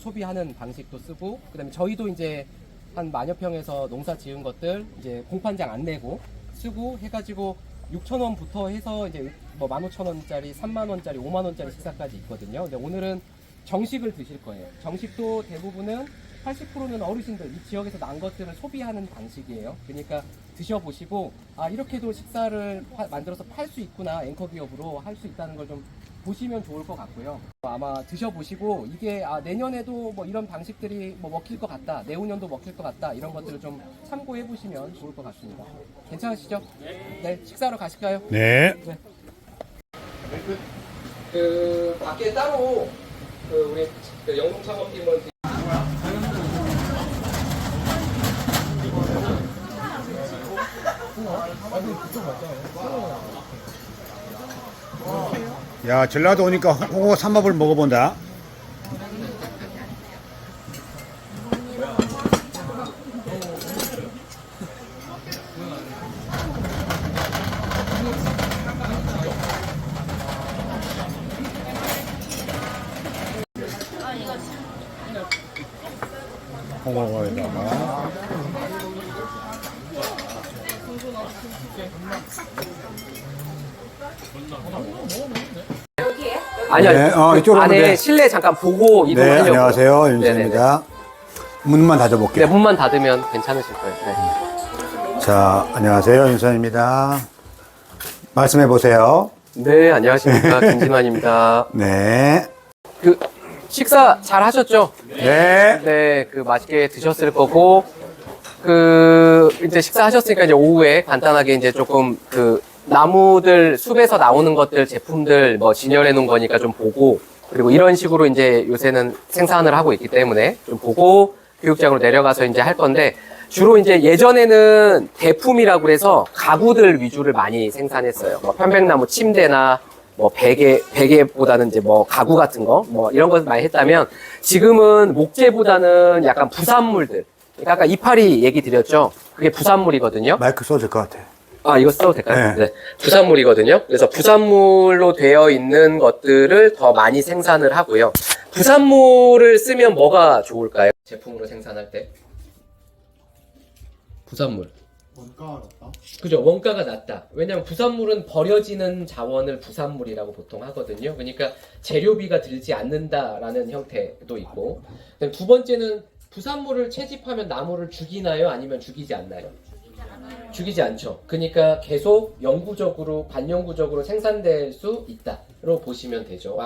소비하는 방식도 쓰고, 그다음에 저희도 이제 한 만여 평에서 농사 지은 것들 이제 공판장 안 내고 쓰고 해가지고 6,000원부터 해서 이제 뭐 15,000원짜리, 3만원짜리, 5만원짜리 식사까지 있거든요. 근데 오늘은 정식을 드실 거예요. 정식도 대부분은 80%는 어르신들, 이 지역에서 난 것들을 소비하는 방식이에요. 그러니까 드셔보시고, 아, 이렇게도 식사를 만들어서 팔 수 있구나, 앵커 기업으로 할 수 있다는 걸 좀 보시면 좋을 것 같고요. 아마 드셔보시고, 이게 내년에도 뭐 이런 방식들이 뭐 먹힐 것 같다, 내후년도 먹힐 것 같다, 이런 것들을 좀 참고해 보시면 좋을 것 같습니다. 괜찮으시죠? 네, 식사하러 가실까요? 네. 그 밖에 따로 우리 영농창업팀은 야, 전라도 오니까 홍어 삼합을 먹어본다. 홍어에다가 아니요. 네, 이쪽으로 오면 안에 돼. 실내 잠깐 보고 네, 이동하려고. 안녕하세요. 윤수입니다. 문만 네, 닫아볼게요. 문만 닫으면 괜찮으실 거예요. 네. 자, 안녕하세요. 윤선입니다. 말씀해 보세요. 네, 안녕하십니까. 김진환입니다. 네. 그 식사 잘 하셨죠? 네. 네, 그 맛있게 드셨을 거고, 그 이제 식사하셨으니까 이제 오후에 간단하게 이제 조금 그 나무들 숲에서 나오는 것들 제품들 뭐 진열해 놓은 거니까 좀 보고, 그리고 이런 식으로 이제 요새는 생산을 하고 있기 때문에 좀 보고 교육장으로 내려가서 이제 할 건데, 주로 이제 예전에는 대품이라고 해서 가구들 위주를 많이 생산했어요. 뭐 편백나무 침대나 뭐 베개보다는 이제 뭐 가구 같은 거, 뭐 이런 것을 많이 했다면, 지금은 목재보다는 약간 부산물들. 그러니까 아까 이파리 얘기 드렸죠? 그게 부산물이거든요. 마이크 써도 될 것 같아. 아, 이거 써도 될까요? 네. 네. 부산물이거든요. 그래서 부산물로 되어 있는 것들을 더 많이 생산을 하고요. 부산물을 쓰면 뭐가 좋을까요? 제품으로 생산할 때. 부산물. 원가가 높다. 그죠. 원가가 낮다. 왜냐하면 부산물은 버려지는 자원을 부산물이라고 보통 하거든요. 그러니까 재료비가 들지 않는다라는 형태도 있고. 그다음에 두 번째는 부산물을 채집하면 나무를 죽이나요? 아니면 죽이지 않나요? 죽이지 않죠. 그러니까 계속 영구적으로, 반영구적으로 생산될 수 있다로 보시면 되죠.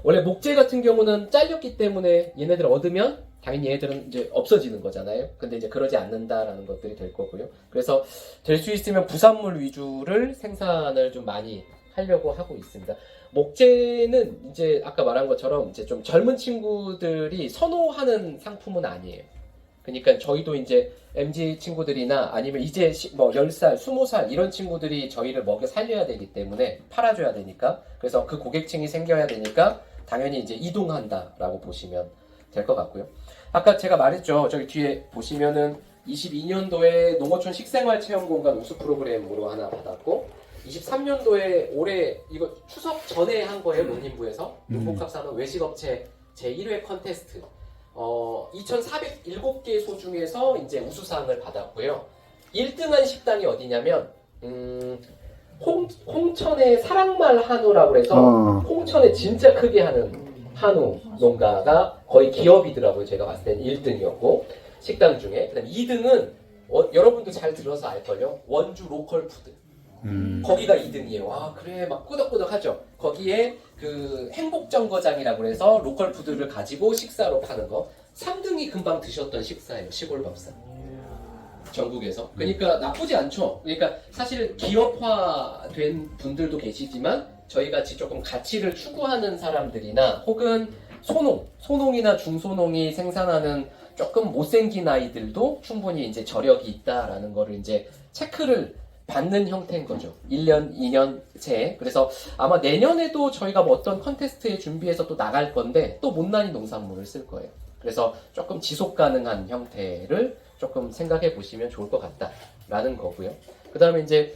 원래 목재 같은 경우는 잘렸기 때문에 얘네들 얻으면 당연히 얘네들은 이제 없어지는 거잖아요. 근데 이제 그러지 않는다라는 것들이 될 거고요. 그래서 될 수 있으면 부산물 위주를 생산을 좀 많이 하려고 하고 있습니다. 목재는 이제 아까 말한 것처럼 이제 좀 젊은 친구들이 선호하는 상품은 아니에요. 그러니까 저희도 이제 MZ 친구들이나 아니면 이제 뭐 10살, 20살 이런 친구들이 저희를 먹여 살려야 되기 때문에 팔아줘야 되니까 그래서 그 고객층이 생겨야 되니까 당연히 이제 이동한다라고 보시면 될 것 같고요. 아까 제가 말했죠. 저기 뒤에 보시면은 22년도에 농어촌 식생활 체험공간 우수 프로그램으로 하나 받았고 23년도에 올해 이거 추석 전에 한 거예요. 농림부에서 농복합산업 외식업체 제1회 컨테스트 2,407개 소 중에서 이제 우수상을 받았고요. 1등한 식당이 어디냐면 홍천의 사랑말 한우라고 해서 홍천에 진짜 크게 하는 한우 농가가 거의 기업이더라고요. 제가 봤을 땐 1등이었고 식당 중에. 그다음 2등은 여러분도 잘 들어서 알걸요. 원주 로컬 푸드. 거기가 2등이에요. 아 그래 막 꾸덕꾸덕하죠. 거기에 그 행복정거장이라고 해서 로컬 푸드를 가지고 식사로 파는 거. 3등이 금방 드셨던 식사예요. 시골 밥상. 전국에서. 그러니까 나쁘지 않죠. 그러니까 사실 기업화된 분들도 계시지만 저희 같이 조금 가치를 추구하는 사람들이나 혹은 소농이나 중소농이 생산하는 조금 못생긴 아이들도 충분히 이제 저력이 있다라는 거를 이제 체크를 받는 형태인 거죠. 1년, 2년 새. 그래서 아마 내년에도 저희가 뭐 어떤 컨테스트에 준비해서 또 나갈 건데 또 못난이 농산물을 쓸 거예요. 그래서 조금 지속 가능한 형태를 조금 생각해 보시면 좋을 것 같다라는 거고요. 그 다음에 이제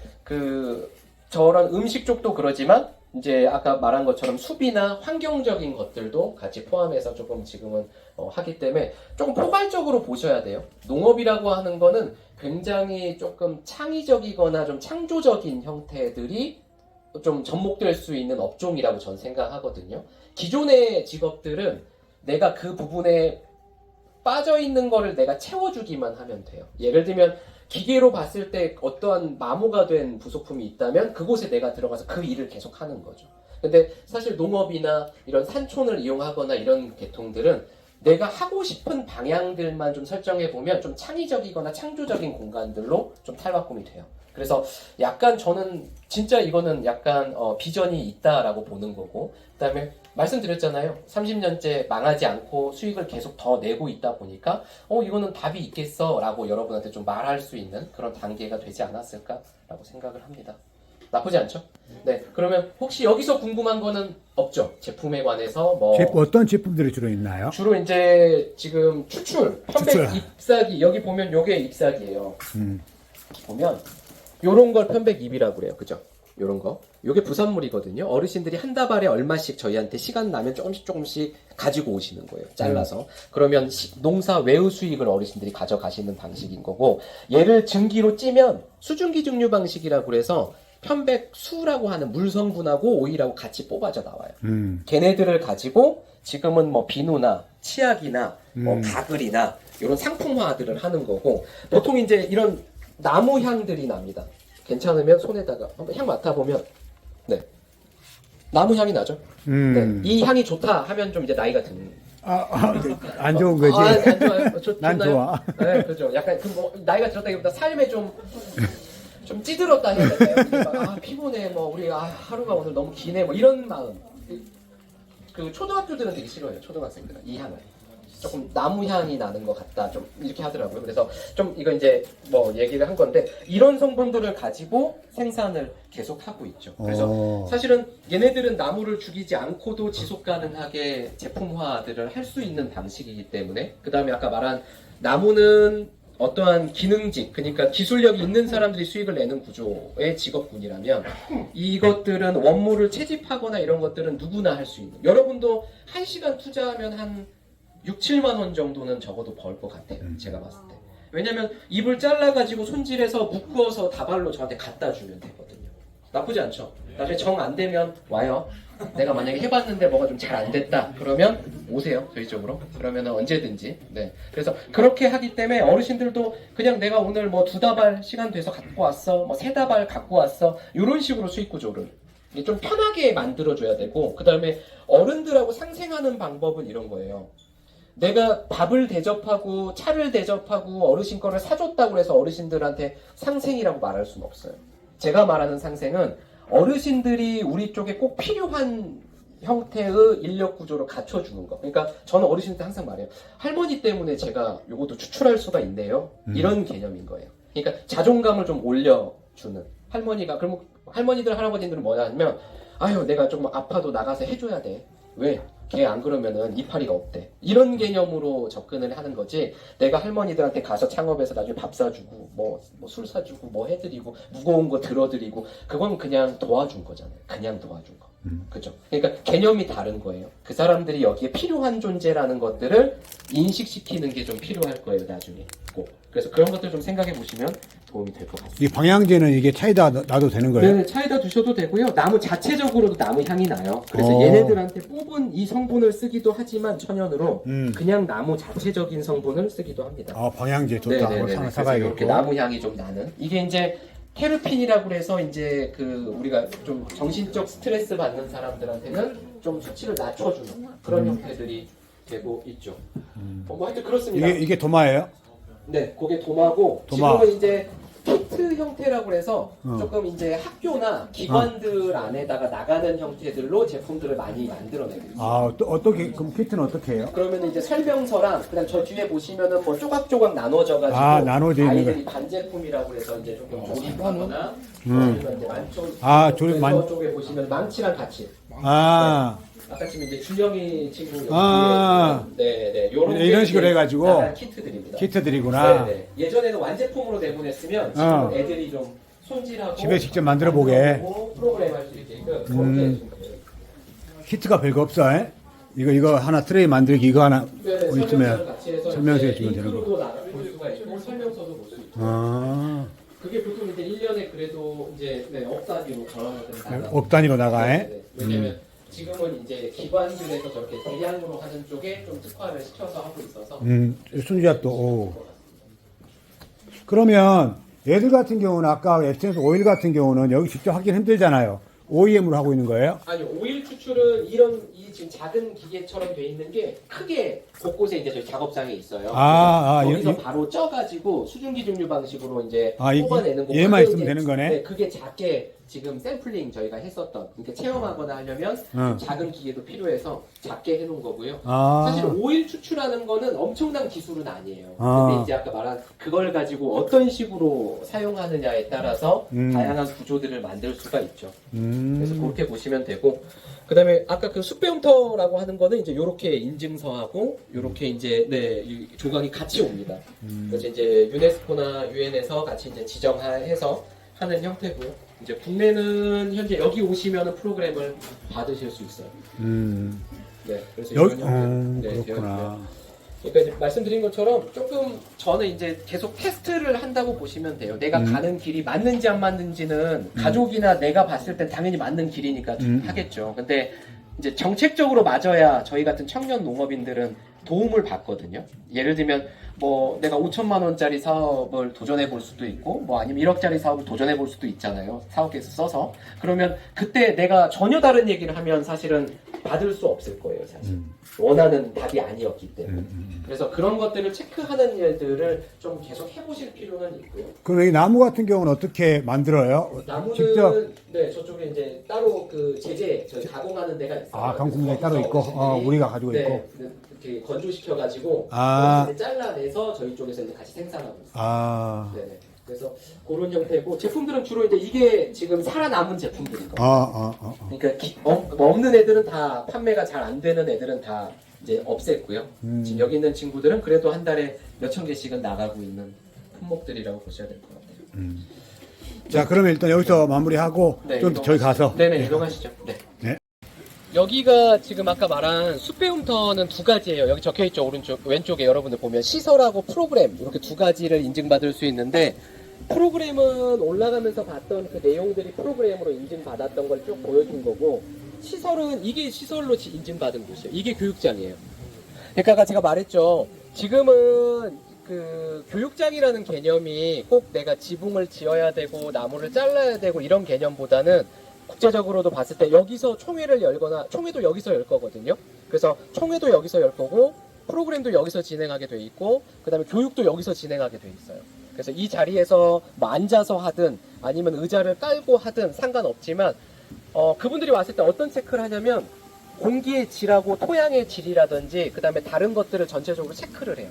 저런 음식 쪽도 그러지만 이제 아까 말한 것처럼 수비나 환경적인 것들도 같이 포함해서 조금 지금은 하기 때문에 조금 포괄적으로 보셔야 돼요. 농업이라고 하는 거는 굉장히 조금 창의적이거나 좀 창조적인 형태들이 좀 접목될 수 있는 업종이라고 전 생각하거든요. 기존의 직업들은 내가 그 부분에 빠져있는 거를 내가 채워주기만 하면 돼요. 예를 들면 기계로 봤을 때 어떠한 마모가 된 부속품이 있다면 그곳에 내가 들어가서 그 일을 계속 하는 거죠. 근데 사실 농업이나 이런 산촌을 이용하거나 이런 계통들은 내가 하고 싶은 방향들만 좀 설정해 보면 좀 창의적이거나 창조적인 공간들로 좀 탈바꿈이 돼요. 그래서 약간 저는 진짜 이거는 약간 비전이 있다라고 보는 거고, 그 다음에 말씀드렸잖아요. 30년째 망하지 않고 수익을 계속 더 내고 있다 보니까 이거는 답이 있겠어 라고 여러분한테 좀 말할 수 있는 그런 단계가 되지 않았을까라고 생각을 합니다. 나쁘지 않죠? 네, 그러면 혹시 여기서 궁금한 거는 없죠? 제품에 관해서 어떤 제품들이 주로 있나요? 주로 이제 지금 편백 잎사귀 여기 보면 요게 잎사귀예요. 보면 요런 걸 편백 잎이라고 그래요. 그죠? 요런 거. 요게 부산물이거든요. 어르신들이 한 다발에 얼마씩 저희한테 시간 나면 조금씩 가지고 오시는 거예요. 잘라서. 그러면 농사 외의 수익을 어르신들이 가져가시는 방식인 거고, 얘를 증기로 찌면 수증기 증류 방식이라고 그래서 편백수라고 하는 물성분하고 오일하고 같이 뽑아져 나와요. 걔네들을 가지고 지금은 뭐 비누나 치약이나 뭐 가글이나 이런 상품화들을 하는 거고, 보통 이제 이런 나무 향들이 납니다. 괜찮으면 손에다가 한번 향 맡아보면, 네, 나무 향이 나죠. 네, 이 향이 좋다 하면 좀 이제 나이가 드는. 안 좋은 거지. 안 좋아요. 난 좋나요? 좋아. 네, 그렇죠. 약간 나이가 들었다기보다 삶에 좀 찌들었다 해야 될까요? 피곤해. 우리 하루가 오늘 너무 기네. 이런 마음. 그 초등학교들은 되게 싫어해요. 초등학생들은 이 향을. 조금 나무 향이 나는 것 같다. 좀 이렇게 하더라고요. 그래서 좀 이거 이제 얘기를 한 건데, 이런 성분들을 가지고 생산을 계속 하고 있죠. 그래서 사실은 얘네들은 나무를 죽이지 않고도 지속 가능하게 제품화들을 할 수 있는 방식이기 때문에, 그 다음에 아까 말한 나무는 어떠한 기능직, 그러니까 기술력이 있는 사람들이 수익을 내는 구조의 직업군이라면, 이것들은 원물을 채집하거나 이런 것들은 누구나 할 수 있는, 여러분도 1시간 투자하면 한 6, 7만 원 정도는 적어도 벌 것 같아요. 제가 봤을 때. 왜냐면 잎을 잘라가지고 손질해서 묶어서 다발로 저한테 갖다 주면 되거든요. 나쁘지 않죠? 나중에 정 안 되면 와요. 내가 만약에 해봤는데 뭐가 좀 잘 안 됐다 그러면 오세요. 저희 쪽으로. 그러면 언제든지. 네. 그래서 그렇게 하기 때문에 어르신들도 그냥 내가 오늘 2다발 시간 돼서 갖고 왔어, 3다발 갖고 왔어, 이런 식으로 수익 구조를 이게 좀 편하게 만들어줘야 되고, 그 다음에 어른들하고 상생하는 방법은 이런 거예요. 내가 밥을 대접하고 차를 대접하고 어르신 거를 사줬다고 해서 어르신들한테 상생이라고 말할 수는 없어요. 제가 말하는 상생은 어르신들이 우리 쪽에 꼭 필요한 형태의 인력 구조를 갖춰주는 거. 그러니까 저는 어르신한테 항상 말해요. 할머니 때문에 제가 요것도 추출할 수가 있네요. 이런 개념인 거예요. 그러니까 자존감을 좀 올려주는. 할머니가, 그럼 할머니들, 할아버지들은 뭐냐 하면, 아유, 내가 좀 아파도 나가서 해줘야 돼. 왜? 걔 안 그러면은 이파리가 없대. 이런 개념으로 접근을 하는 거지. 내가 할머니들한테 가서 창업해서 나중에 밥 사주고, 뭐 술 사주고, 뭐 해드리고, 무거운 거 들어드리고, 그건 그냥 도와준 거잖아요. 그냥 도와준 거. 그죠? 그러니까 개념이 다른 거예요. 그 사람들이 여기에 필요한 존재라는 것들을 인식시키는 게 좀 필요할 거예요, 나중에. 꼭. 그래서 그런 것들 좀 생각해 보시면 도움이 될 것 같습니다. 이 방향제는 이게 차에다 놔도 되는 거예요? 네, 차에다 두셔도 되고요. 나무 자체적으로도 나무 향이 나요. 그래서 오. 얘네들한테 뽑은 이 성분을 쓰기도 하지만 천연으로 그냥 나무 자체적인 성분을 쓰기도 합니다. 아, 방향제 좋다. 그걸 그래서 사가야겠고. 이렇게 나무 향이 좀 나는. 이게 이제 테르핀이라고 해서 이제 그 우리가 좀 정신적 스트레스 받는 사람들한테는 좀 수치를 낮춰주는 그런 형태들이 되고 있죠. 뭐 하여튼 그렇습니다. 이게 도마예요? 네, 그게 도마고 도마. 지금은 이제 키트 형태라고 해서 조금 이제 학교나 기관들 안에다가 나가는 형태들로 제품들을 많이 만들어내고 있어요. 아, 또 어떻게, 그럼 키트는 어떻게 해요? 그러면 이제 설명서랑 그다음 저 뒤에 보시면은 뭐 조각조각 나눠져가지고 아, 나눠져 있는 아이들이 반제품이라고 해서 이제 조금 조립하거나 아니면 이제 아, 쪽에 보시면 망치랑 같이 아, 아까 지금 이제 준영이 친구 여기 아. 네네 요런 이런 식으로 해가지고 나간 키트들입니다. 키트들이구나. 네네. 예전에는 완제품으로 내보냈으면 지금은 애들이 좀 손질하고 집에 직접 만들어 보게. 프로그램 할 수 있게끔 그렇게 해주면 돼요. 키트가 별거 없어, 에? 이거 하나 트레이 만들기, 이거 하나 네네, 있으면 설명서를 같이 해서 설명서에 이제 주면 되는 거. 링크로도 볼 수가 있고 설명서도 볼 수 있고. 아, 그게 보통 이제 1년에 그래도 이제 억 단위로 전화를 나가. 억 단위로 나가, 에? 왜냐면 지금은 이제 기관들에서 저렇게 대량으로 하는 쪽에 좀 특화를 시켜서 하고 있어서. 순지압도, 오. 그러면 얘들 같은 경우는 아까 에센스 오일 같은 경우는 여기 직접 하긴 힘들잖아요. OEM으로 하고 있는 거예요? 아니 오일 추출은 이 지금 작은 기계처럼 돼 있는 게 크게 곳곳에 이제 저희 작업장에 있어요. 거기서 바로 쪄가지고 수증기 증류 방식으로 이제 뽑아내는 거. 얘만 있으면 되는 거네. 네, 그게 작게 지금 샘플링 저희가 했었던, 그러니까 체험하거나 하려면 작은 기계도 필요해서 작게 해놓은 거고요. 사실 오일 추출하는 거는 엄청난 기술은 아니에요. 근데 이제 아까 말한 그걸 가지고 어떤 식으로 사용하느냐에 따라서 다양한 구조들을 만들 수가 있죠. 그래서 그렇게 보시면 되고, 그 다음에 아까 그 숯배움터라고 하는 거는 이제 요렇게 인증서하고 요렇게 이제 이 조각이 같이 옵니다. 그래서 이제 유네스코나 유엔에서 같이 이제 지정해서 하는 형태고요. 이제 국내는 현재 여기 오시면은 프로그램을 받으실 수 있어요. 네, 그래서 이런 형태로 되어 있고요. 그러니까 이제 말씀드린 것처럼 조금 저는 이제 계속 테스트를 한다고 보시면 돼요. 내가 가는 길이 맞는지 안 맞는지는 가족이나 내가 봤을 땐 당연히 맞는 길이니까 하겠죠. 근데 이제 정책적으로 맞아야 저희 같은 청년 농업인들은 도움을 받거든요. 예를 들면 뭐 내가 5천만 원짜리 사업을 도전해 볼 수도 있고 뭐 아니면 1억짜리 사업을 도전해 볼 수도 있잖아요. 사업계에서 써서. 그러면 그때 내가 전혀 다른 얘기를 하면 사실은 받을 수 없을 거예요, 사실. 원하는 답이 아니었기 때문에. 그래서 그런 것들을 체크하는 일들을 좀 계속 해보실 필요는 있고요. 그럼 이 나무 같은 경우는 어떻게 만들어요? 나무는 직접? 네, 저쪽에 이제 따로 그 제재 저희 가공하는 데가 있어요. 아, 가공품이 따로 있고, 어르신들이 우리가 가지고 있고. 이렇게 건조시켜가지고 잘라내서 저희 쪽에서 이제 같이 생산하고 있어요. 네네. 그래서 그런 형태고 제품들은 주로 이제 이게 지금 살아남은 제품들이거든요. 그러니까 뭐 없는 애들은 다 판매가 잘 안 되는 애들은 다 이제 없앴고요. 지금 여기 있는 친구들은 그래도 한 달에 몇천 개씩은 나가고 있는 품목들이라고 보셔야 될 것 같아요. 자, 그러면 일단 여기서 마무리하고 좀 저희 가서. 네네, 이동하시죠. 네. 네. 여기가 지금 아까 말한 숯배움터는 두 가지예요. 여기 적혀있죠. 오른쪽, 왼쪽에 여러분들 보면 시설하고 프로그램 이렇게 두 가지를 인증받을 수 있는데 프로그램은 올라가면서 봤던 그 내용들이 프로그램으로 인증받았던 걸 쭉 보여준 거고 시설은 이게 시설로 인증받은 곳이에요. 이게 교육장이에요. 그러니까 아까 제가 말했죠. 지금은 그 교육장이라는 개념이 꼭 내가 지붕을 지어야 되고 나무를 잘라야 되고 이런 개념보다는 국제적으로도 봤을 때 여기서 총회를 열거나 총회도 여기서 열 거거든요. 그래서 총회도 여기서 열 거고 프로그램도 여기서 진행하게 돼 있고 그다음에 교육도 여기서 진행하게 돼 있어요. 그래서 이 자리에서 뭐 앉아서 하든 아니면 의자를 깔고 하든 상관없지만 그분들이 왔을 때 어떤 체크를 하냐면 공기의 질하고 토양의 질이라든지 그 다음에 다른 것들을 전체적으로 체크를 해요.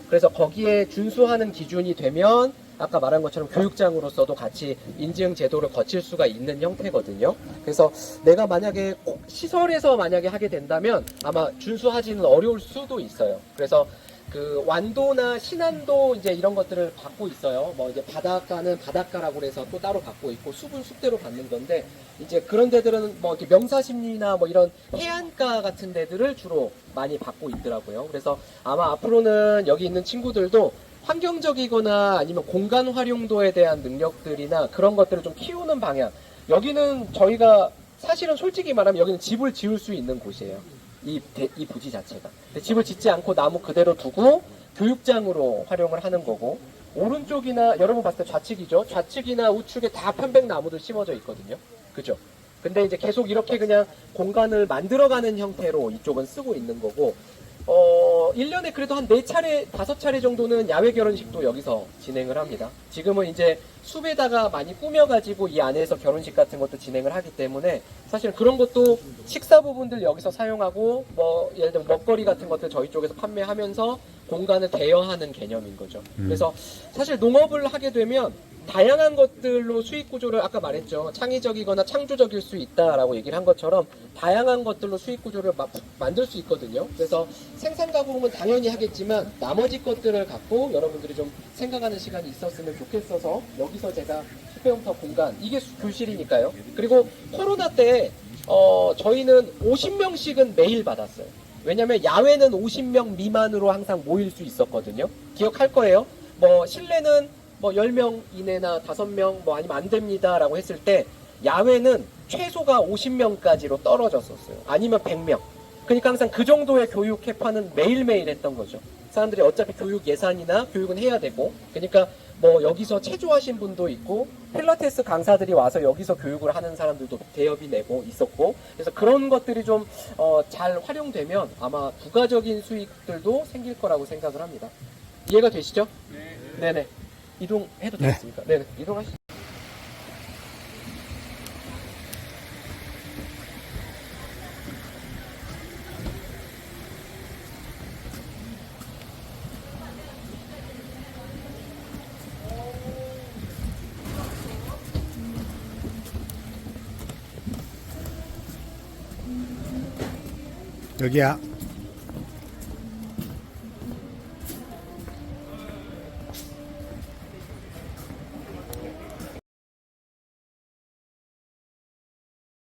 그래서 거기에 준수하는 기준이 되면 아까 말한 것처럼 교육장으로서도 같이 인증 제도를 거칠 수가 있는 형태거든요. 그래서 내가 만약에 시설에서 만약에 하게 된다면 아마 준수하지는 어려울 수도 있어요. 그래서 그 완도나 신안도 이제 이런 것들을 받고 있어요. 뭐 이제 바닷가는 바닷가라고 해서 또 따로 받고 있고 숲은 숲대로 받는 건데 이제 그런 데들은 뭐 이렇게 명사심리나 뭐 이런 해안가 같은 데들을 주로 많이 받고 있더라고요. 그래서 아마 앞으로는 여기 있는 친구들도 환경적이거나 아니면 공간 활용도에 대한 능력들이나 그런 것들을 좀 키우는 방향. 여기는 저희가 사실은 솔직히 말하면 여기는 집을 지을 수 있는 곳이에요. 이 부지 자체가. 근데 집을 짓지 않고 나무 그대로 두고 교육장으로 활용을 하는 거고 오른쪽이나 여러분 봤을 때 좌측이죠. 좌측이나 우측에 다 편백나무들 심어져 있거든요. 그죠? 근데 이제 계속 이렇게 그냥 공간을 만들어가는 형태로 이쪽은 쓰고 있는 거고 1년에 그래도 한 4차례, 5차례 정도는 야외 결혼식도 여기서 진행을 합니다. 지금은 이제 숲에다가 많이 꾸며가지고 이 안에서 결혼식 같은 것도 진행을 하기 때문에 사실 그런 것도 식사 부분들 여기서 사용하고 뭐 예를 들면 먹거리 같은 것들 저희 쪽에서 판매하면서 공간을 대여하는 개념인 거죠. 그래서 사실 농업을 하게 되면 다양한 것들로 수익 구조를 아까 말했죠. 창의적이거나 창조적일 수 있다라고 얘기를 한 것처럼 다양한 것들로 수익 구조를 만들 수 있거든요. 그래서 생산 가공은 당연히 하겠지만 나머지 것들을 갖고 여러분들이 좀 생각하는 시간이 있었으면 좋겠어서 여기서 제가 숲배움터 공간 이게 교실이니까요. 그리고 코로나 때 저희는 50명씩은 매일 받았어요. 왜냐면 야외는 50명 미만으로 항상 모일 수 있었거든요. 기억할 거예요. 뭐 실내는 뭐 10명 이내나 5명 뭐 아니면 안 됩니다 라고 했을 때 야외는 최소가 50명까지로 떨어졌었어요. 아니면 100명. 그러니까 항상 그 정도의 교육 캐파는 매일매일 했던 거죠. 사람들이 어차피 교육 예산이나 교육은 해야 되고 그러니까 뭐 여기서 체조하신 분도 있고 필라테스 강사들이 와서 여기서 교육을 하는 사람들도 대여비 내고 있었고 그래서 그런 것들이 좀 잘 활용되면 아마 부가적인 수익들도 생길 거라고 생각을 합니다. 이해가 되시죠? 네. 네네. 이동해도 되겠습니까? 네네. 이동하시죠. 여기야.